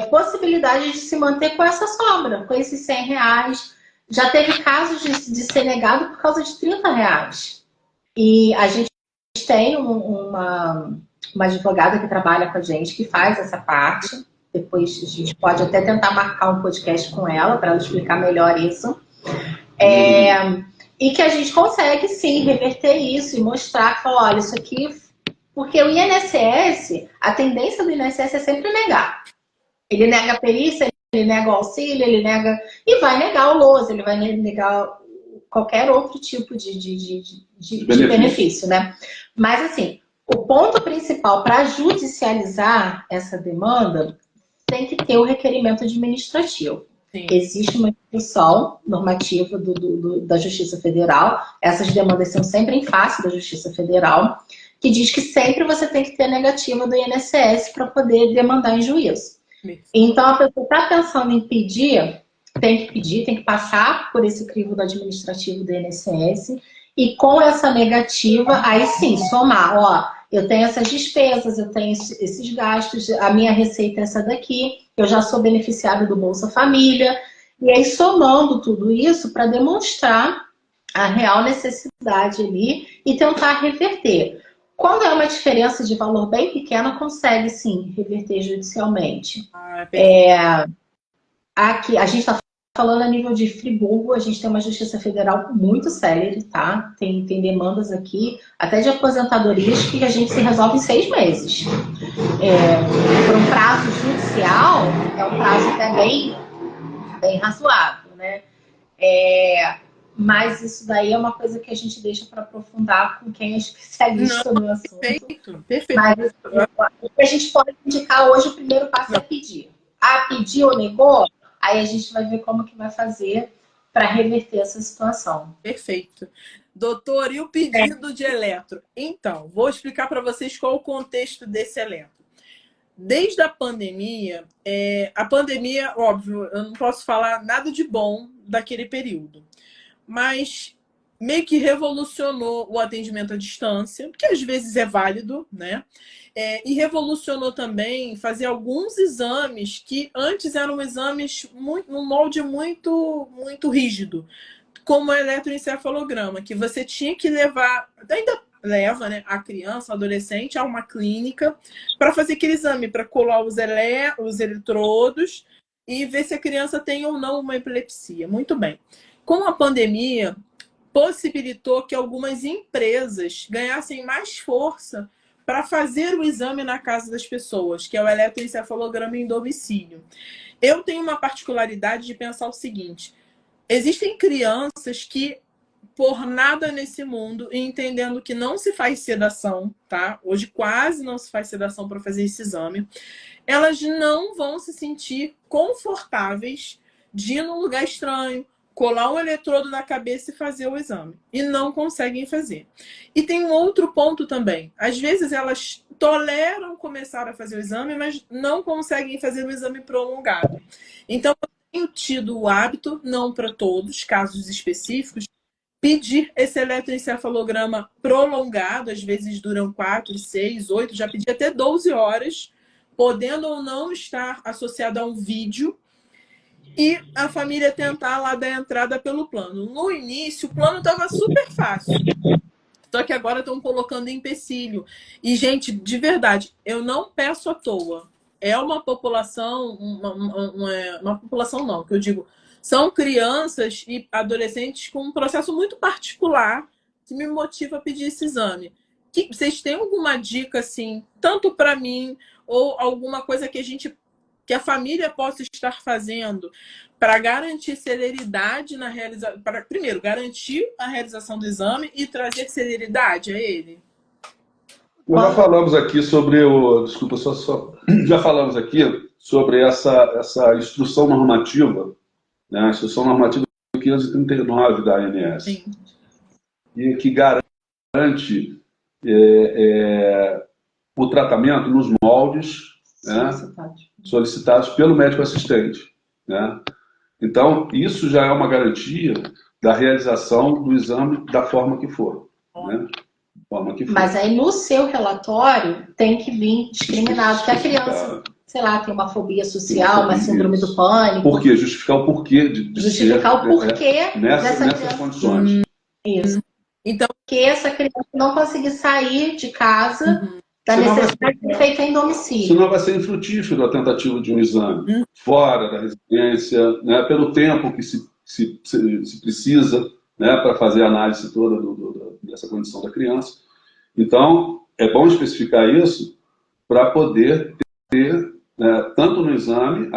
possibilidade de se manter com essa sobra, com esses R$100. Já teve casos de ser negado por causa de R$30. E a gente tem uma advogada que trabalha com a gente, que faz essa parte. Depois a gente pode até tentar marcar um podcast com ela, para ela explicar melhor isso. E que a gente consegue, sim, reverter isso e mostrar que, olha, isso aqui... Porque o INSS, a tendência do INSS é sempre negar. Ele nega a perícia, ele nega o auxílio, ele nega... E vai negar o LOAS, ele vai negar qualquer outro tipo de benefício, né? Mas, assim, o ponto principal para judicializar essa demanda tem que ter o requerimento administrativo. Sim. Existe uma instrução normativa da Justiça Federal, essas demandas são sempre em face da Justiça Federal, que diz que sempre você tem que ter a negativa do INSS para poder demandar em juízo. Isso. Então, a pessoa está pensando em pedir, tem que passar por esse crivo do administrativo do INSS, e com essa negativa, aí sim, somar, eu tenho essas despesas, eu tenho esses gastos, a minha receita é essa daqui, eu já sou beneficiário do Bolsa Família, e aí somando tudo isso para demonstrar a real necessidade ali e tentar reverter. Quando é uma diferença de valor bem pequena, consegue sim reverter judicialmente. Aqui, a gente está falando a nível de Friburgo, a gente tem uma justiça federal muito célere, tá? Tem demandas aqui, até de aposentadorias, que a gente se resolve em 6 meses. Por um prazo judicial, é um prazo até bem razoável, né? Mas isso daí é uma coisa que a gente deixa para aprofundar com quem é especialista no assunto. Perfeito. Mas o que a gente pode indicar hoje, o primeiro passo é pedir. Pediu ou negou? Aí a gente vai ver como que vai fazer para reverter essa situação. Perfeito. Doutor, e o pedido de eletro? Então, vou explicar para vocês qual o contexto desse eletro. Desde a pandemia, óbvio, eu não posso falar nada de bom daquele período, mas meio que revolucionou o atendimento à distância, que às vezes é válido, né? E revolucionou também fazer alguns exames que antes eram exames num molde muito, muito rígido, como o eletroencefalograma, que você tinha que levar, ainda leva, né, a criança, o adolescente, a uma clínica para fazer aquele exame, para colar os eletrodos e ver se a criança tem ou não uma epilepsia. Muito bem. Com a pandemia, possibilitou que algumas empresas ganhassem mais força para fazer o exame na casa das pessoas, que é o eletroencefalograma em domicílio. Eu tenho uma particularidade de pensar o seguinte: existem crianças que, por nada nesse mundo e entendendo que não se faz sedação, tá? Hoje quase não se faz sedação para fazer esse exame. Elas não vão se sentir confortáveis de ir num lugar estranho, colar um eletrodo na cabeça e fazer o exame. E não conseguem fazer. E tem um outro ponto também. Às vezes elas toleram começar a fazer o exame, mas não conseguem fazer o exame prolongado. Então, eu tenho tido o hábito, não para todos, casos específicos, pedir esse eletroencefalograma prolongado, às vezes duram 4, 6, 8, já pedi até 12 horas, podendo ou não estar associado a um vídeo, e a família tentar lá dar entrada pelo plano. No início, o plano estava super fácil. Só que agora estão colocando empecilho. E, gente, de verdade, eu não peço à toa. É uma população, uma população não, que eu digo, são crianças e adolescentes com um processo muito particular que me motiva a pedir esse exame. Vocês têm alguma dica, assim, tanto para mim, ou alguma coisa que a família possa estar fazendo para garantir celeridade na realização, para primeiro garantir a realização do exame e trazer celeridade a ele? Nós já falamos aqui sobre o, desculpa, já falamos aqui sobre essa instrução normativa, né, a instrução normativa 539 da ANS, Sim. e que garante o tratamento nos moldes, né, solicitados pelo médico assistente, né? Então, isso já é uma garantia da realização do exame da forma que for, né? Mas aí no seu relatório tem que vir discriminado, que a criança, sei lá, tem uma fobia social, uma síndrome do pânico. Por quê? Justificar o porquê de justificar ser, o porquê nessas condições. Isso. Então, que essa criança não conseguir sair de casa da Senão necessidade de ser feita em domicílio. Senão vai ser infrutífero a tentativa de um exame fora da residência, né, pelo tempo que se precisa, né, para fazer a análise toda dessa condição da criança. Então, é bom especificar isso para poder ter, né, tanto no exame,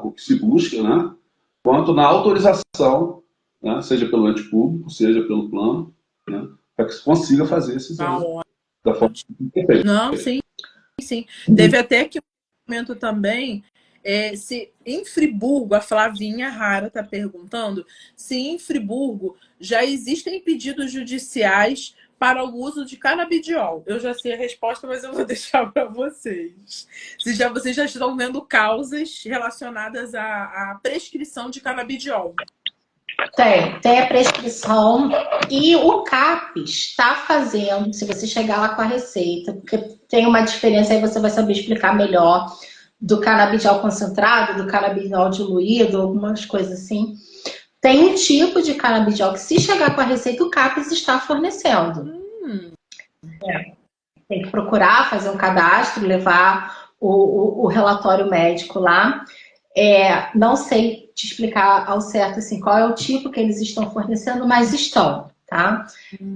o que se busca, né, quanto na autorização, né, seja pelo ente público, seja pelo plano, né, para que se consiga fazer esse exame da forma que é feito. Não, sim, sim. Teve até que um momento também, se em Friburgo, a Flavinha Rara está perguntando, se em Friburgo já existem pedidos judiciais para o uso de canabidiol. Eu já sei a resposta, mas eu vou deixar para vocês. Vocês já estão vendo causas relacionadas à prescrição de canabidiol. Tem a prescrição e o CAPES está fazendo, se você chegar lá com a receita, porque tem uma diferença, aí você vai saber explicar melhor, do canabidiol concentrado, do canabidiol diluído, algumas coisas assim. Tem um tipo de canabidiol que, se chegar com a receita, o CAPES está fornecendo. Tem que procurar, fazer um cadastro, levar o relatório médico lá. Não sei te explicar ao certo assim, qual é o tipo que eles estão fornecendo, mas estão, tá?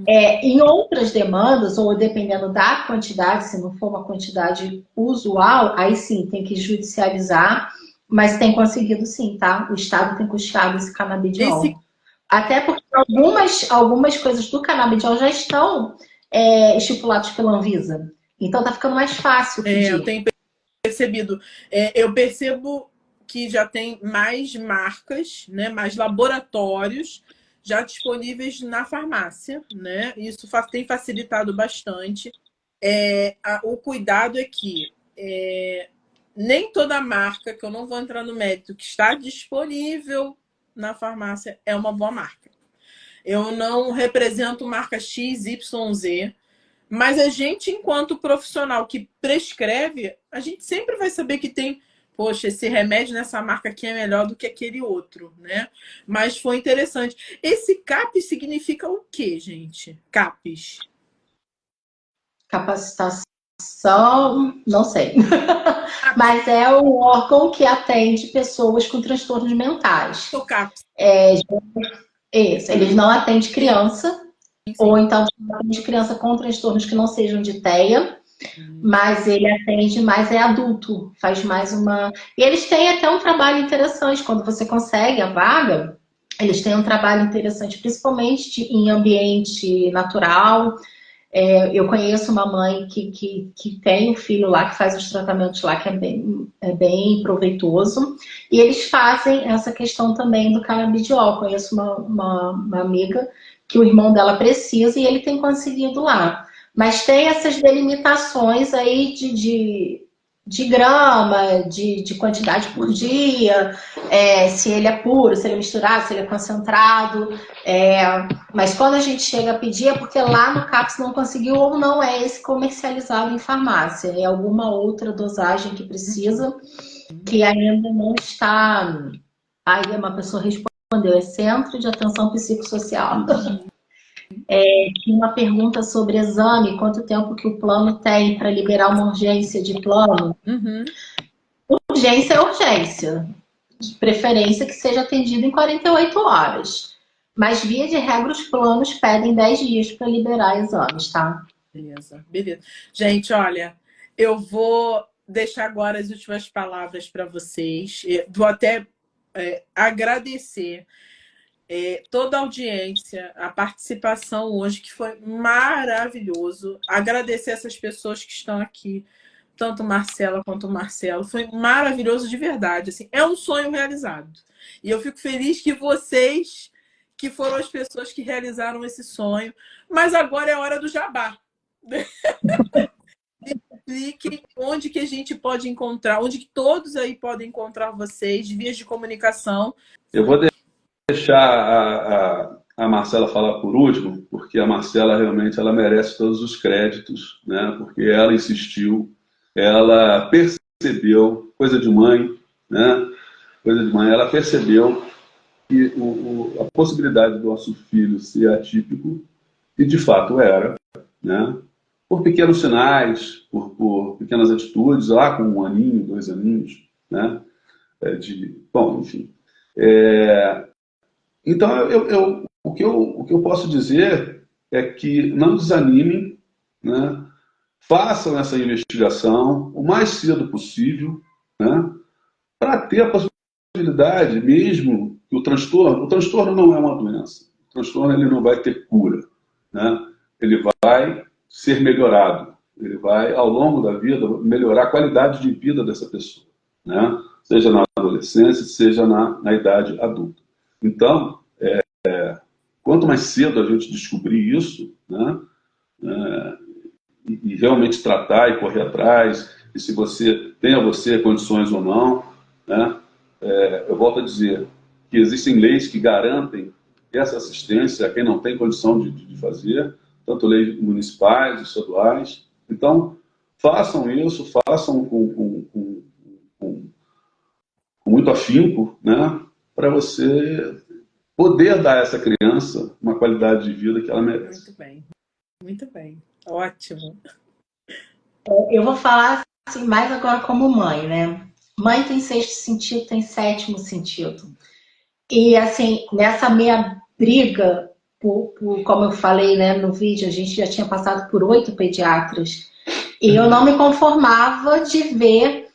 Em outras demandas, ou dependendo da quantidade, se não for uma quantidade usual, aí sim, tem que judicializar, mas tem conseguido sim, tá? O Estado tem custeado esse canabidiol. Até porque algumas coisas do canabidiol já estão estipulados pela Anvisa. Então tá ficando mais fácil pedir. Eu tenho percebido. Eu percebo que já tem mais marcas, né, mais laboratórios já disponíveis na farmácia, né? Isso tem facilitado bastante. O cuidado é que nem toda marca, que eu não vou entrar no mérito, que está disponível na farmácia é uma boa marca. Eu não represento marca X, Y, Z, mas a gente, enquanto profissional que prescreve, a gente sempre vai saber que tem, poxa, esse remédio nessa marca aqui é melhor do que aquele outro, né? Mas foi interessante. Esse CAPES significa o quê, gente? CAPES. Capacitação, não sei. Mas é um órgão que atende pessoas com transtornos mentais. O CAPES. Eles não atendem criança, ou então atende criança com transtornos que não sejam de TEA, mas ele atende mais adulto, faz mais uma... E eles têm até um trabalho interessante, quando você consegue a vaga, Eles têm um trabalho interessante, principalmente em ambiente natural. Eu conheço uma mãe que tem um filho lá, que faz os tratamentos lá, que é bem proveitoso. E eles fazem essa questão também do canabidiol. Conheço uma amiga que o irmão dela precisa e ele tem conseguido lá. Mas tem essas delimitações aí de grama, de quantidade por dia, se ele é puro, se ele é misturado, se ele é concentrado. Mas quando a gente chega a pedir é porque lá no CAPS não conseguiu ou não é esse comercializado em farmácia. É alguma outra dosagem que precisa, que ainda não está... Aí uma pessoa respondeu, é Centro de Atenção Psicossocial. Tinha uma pergunta sobre exame, quanto tempo que o plano tem para liberar uma urgência de plano? Urgência é urgência. De preferência que seja atendido em 48 horas. Mas, via de regra, os planos pedem 10 dias para liberar exames, tá? Beleza, beleza. Gente, olha, eu vou deixar agora as últimas palavras para vocês. Vou até agradecer toda a audiência, a participação hoje, que foi maravilhoso. Agradecer essas pessoas que estão aqui, tanto Marcela quanto o Marcelo. Foi maravilhoso de verdade. Assim, é um sonho realizado. E eu fico feliz que vocês, que foram as pessoas que realizaram esse sonho, mas agora é a hora do jabá. Expliquem onde que a gente pode encontrar, onde que todos aí podem encontrar vocês, vias de comunicação. Eu vou deixar a Marcela falar por último, porque a Marcela realmente ela merece todos os créditos, né? Porque ela insistiu, ela percebeu, coisa de mãe, né? Coisa de mãe, ela percebeu que a possibilidade do nosso filho ser atípico, e de fato era, né? Por pequenos sinais, por pequenas atitudes, lá com 1 aninho, 2 aninhos, né? Bom, enfim. Então, o que eu posso dizer é que não desanimem, né? Façam essa investigação o mais cedo possível, né? Para ter a possibilidade, mesmo que o transtorno não é uma doença, o transtorno ele não vai ter cura, né? Ele vai ser melhorado, ele vai, ao longo da vida, melhorar a qualidade de vida dessa pessoa, né? Seja na adolescência, seja na idade adulta. Então, quanto mais cedo a gente descobrir isso, né, e realmente tratar e correr atrás, e se você tem a você condições ou não, né, eu volto a dizer que existem leis que garantem essa assistência a quem não tem condição de fazer, tanto leis municipais, estaduais. Então, façam isso, façam com muito afinco, né, para você poder dar a essa criança uma qualidade de vida que ela merece. Muito bem, muito bem. Ótimo. Eu vou falar assim, mais agora como mãe, né? Mãe tem 6º sentido, tem 7º sentido. E assim, nessa minha briga, como eu falei, né, no vídeo, a gente já tinha passado por 8 pediatras. E eu não me conformava de ver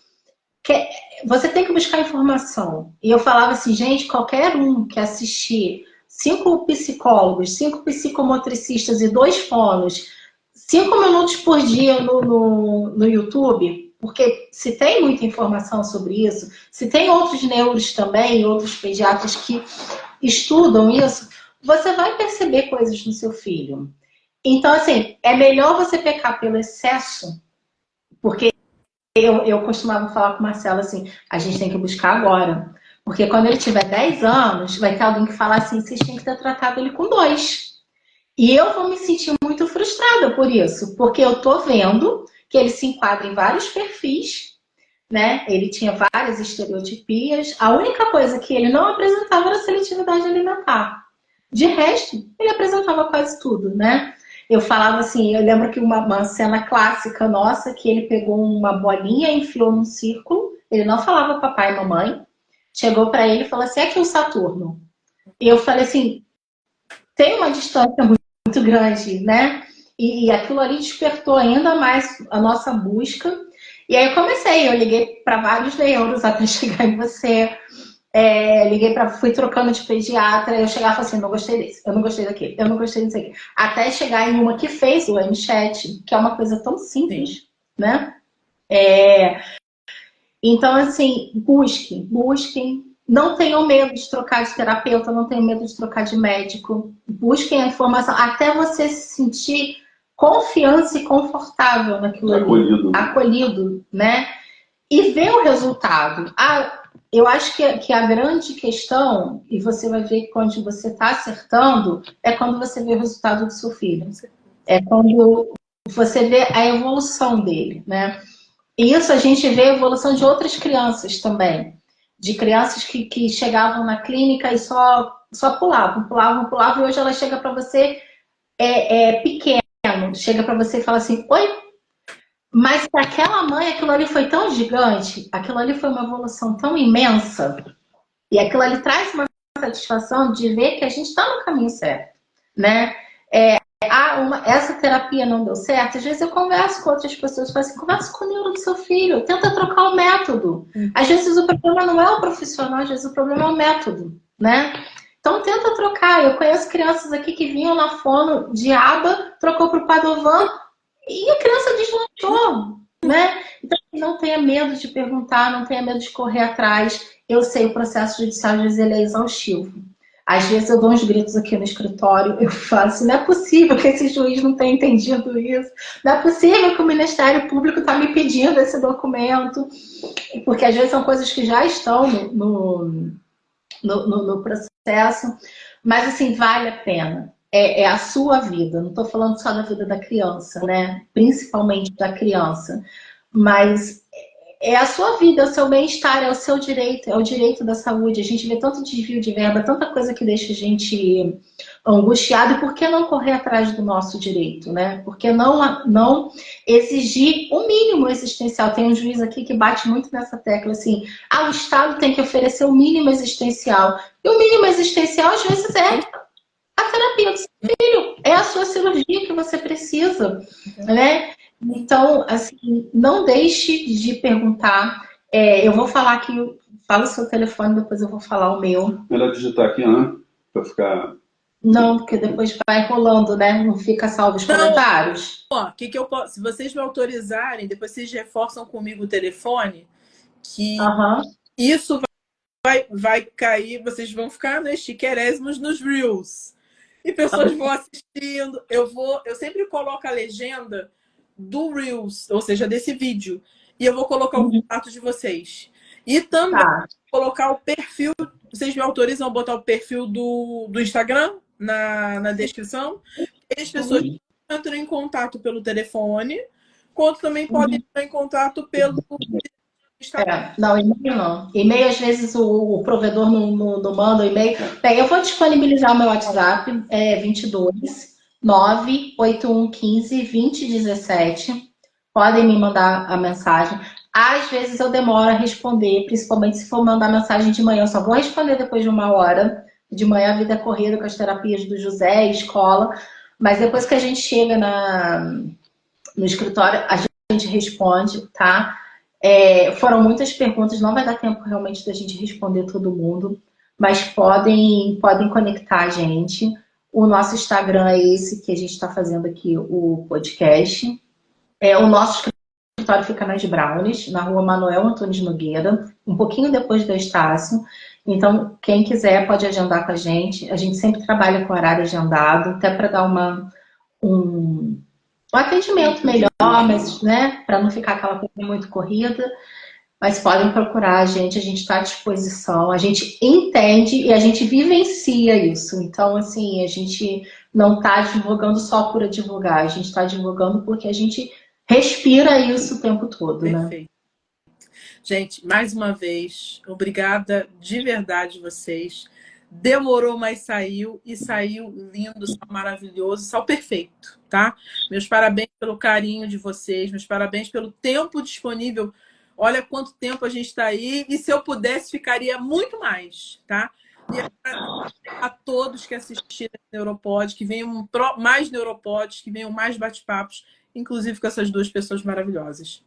que você tem que buscar informação. E eu falava assim, gente, qualquer um que assistir 5 psicólogos, 5 psicomotricistas e 2 fonos, 5 minutos por dia no YouTube, porque se tem muita informação sobre isso, se tem outros neuros também, outros pediatras que estudam isso, você vai perceber coisas no seu filho. Então, assim, é melhor você pecar pelo excesso, porque eu costumava falar com o Marcelo assim, a gente tem que buscar agora. Porque quando ele tiver 10 anos, vai ter alguém que falar assim, vocês têm que ter tratado ele com 2. E eu vou me sentir muito frustrada por isso, porque eu tô vendo que ele se enquadra em vários perfis, né? Ele tinha várias estereotipias. A única coisa que ele não apresentava era seletividade alimentar. De resto, ele apresentava quase tudo, né? Eu falava assim, eu lembro que uma cena clássica nossa, que ele pegou uma bolinha e enfiou num círculo, ele não falava papai e mamãe, chegou para ele e falou assim, aqui o Saturno. E eu falei assim, tem uma distância muito grande, né? E aquilo ali despertou ainda mais a nossa busca. E aí eu liguei para vários neuros até chegar em você. Fui trocando de pediatra, eu chegava e falava assim, não gostei desse, eu não gostei daquele, eu não gostei disso aqui. Até chegar em uma que fez o MChat, que é uma coisa tão simples, sim, né? Então, assim, busquem. Não tenham medo de trocar de terapeuta, não tenham medo de trocar de médico. Busquem a informação, até você se sentir confiança e confortável naquilo ali. Acolhido, né? E ver o resultado. Eu acho que a grande questão, e você vai ver que quando você está acertando, é quando você vê o resultado do seu filho. É quando você vê a evolução dele, né? E isso a gente vê a evolução de outras crianças também. De crianças que chegavam na clínica e só pulavam, e hoje ela chega para você pequeno, chega para você e fala assim, oi, mas para aquela mãe aquilo ali foi tão gigante, aquilo ali foi uma evolução tão imensa, e aquilo ali traz uma satisfação de ver que a gente está no caminho certo, né? Essa terapia não deu certo, às vezes eu converso com outras pessoas, falo assim, conversa com o neuro do seu filho, tenta trocar o método. Às vezes o problema não é o profissional, às vezes o problema é o método, né? Então tenta trocar. Eu conheço crianças aqui que vinham na fono de aba, trocou para o Padovan e a criança deslanchou, né? Então não tenha medo de perguntar, não tenha medo de correr atrás. Eu sei, o processo judicial às vezes ele é exaustivo. Às vezes eu dou uns gritos aqui no escritório, eu faço, não é possível que esse juiz não tenha entendido isso, não é possível que o Ministério Público está me pedindo esse documento, porque às vezes são coisas que já estão no processo, mas assim, vale a pena. É a sua vida, não estou falando só da vida da criança, né? Principalmente da criança, mas é a sua vida, é o seu bem-estar, é o seu direito, é o direito da saúde. A gente vê tanto desvio de verba, tanta coisa que deixa a gente angustiado. E por que não correr atrás do nosso direito, né? Por que não exigir o mínimo existencial? Tem um juiz aqui que bate muito nessa tecla, assim, o Estado tem que oferecer o mínimo existencial. E o mínimo existencial, às vezes, é a terapia do seu filho, é a sua cirurgia que você precisa, né? Então, assim, não deixe de perguntar. Eu vou falar aqui, fala o seu telefone, depois eu vou falar o meu. Melhor digitar aqui, né? Para ficar... Não, porque depois vai rolando, né? Não fica salvo os comentários. Ó, que eu posso? Se vocês me autorizarem, depois vocês reforçam comigo o telefone, que isso vai cair, vocês vão ficar, né, chiquerésimos nos Reels. E pessoas vão assistindo. Eu sempre coloco a legenda do Reels, ou seja, desse vídeo. E eu vou colocar o contato de vocês. E também colocar o perfil. Vocês me autorizam a botar o perfil do Instagram na descrição? E as pessoas entram em contato pelo telefone, quanto também podem entrar em contato pelo não, e-mail não. E-mail, às vezes, o provedor não manda o e-mail. Bem, eu vou disponibilizar o meu WhatsApp, 22 98115 2017. Podem me mandar a mensagem. Às vezes eu demoro a responder, principalmente se for mandar mensagem de manhã. Eu só vou responder depois de 1 hora. De manhã a vida é corrida com as terapias do José, escola. Mas depois que a gente chega no escritório, a gente responde, tá? Foram muitas perguntas, não vai dar tempo realmente da gente responder todo mundo, mas podem conectar a gente. O nosso Instagram é esse que a gente está fazendo aqui, o podcast. O nosso escritório fica nas Brownies, na rua Manuel Antunes Nogueira, um pouquinho depois da Estácio. Então, quem quiser pode agendar com a gente. A gente sempre trabalha com horário agendado, até para dar um atendimento melhor, mas, né, para não ficar aquela coisa muito corrida. Mas podem procurar a gente está à disposição, a gente entende e a gente vivencia isso. Então, assim, a gente não está divulgando só por divulgar, a gente está divulgando porque a gente respira isso o tempo todo, Perfeito. Né? Gente, mais uma vez, obrigada de verdade vocês. Demorou, mas saiu, e saiu lindo, maravilhoso, saiu perfeito, tá? Meus parabéns pelo carinho de vocês, meus parabéns pelo tempo disponível. Olha quanto tempo a gente está aí, e se eu pudesse, ficaria muito mais, tá? E a todos que assistiram Neuropod, que venham mais Neuropods, que venham mais bate-papos, inclusive com essas duas pessoas maravilhosas.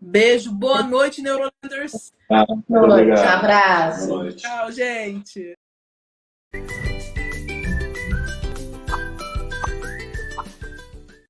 Beijo, boa noite, Neurolanders. Tá, Boa noite, obrigado. abraço. Boa noite. Tchau, gente.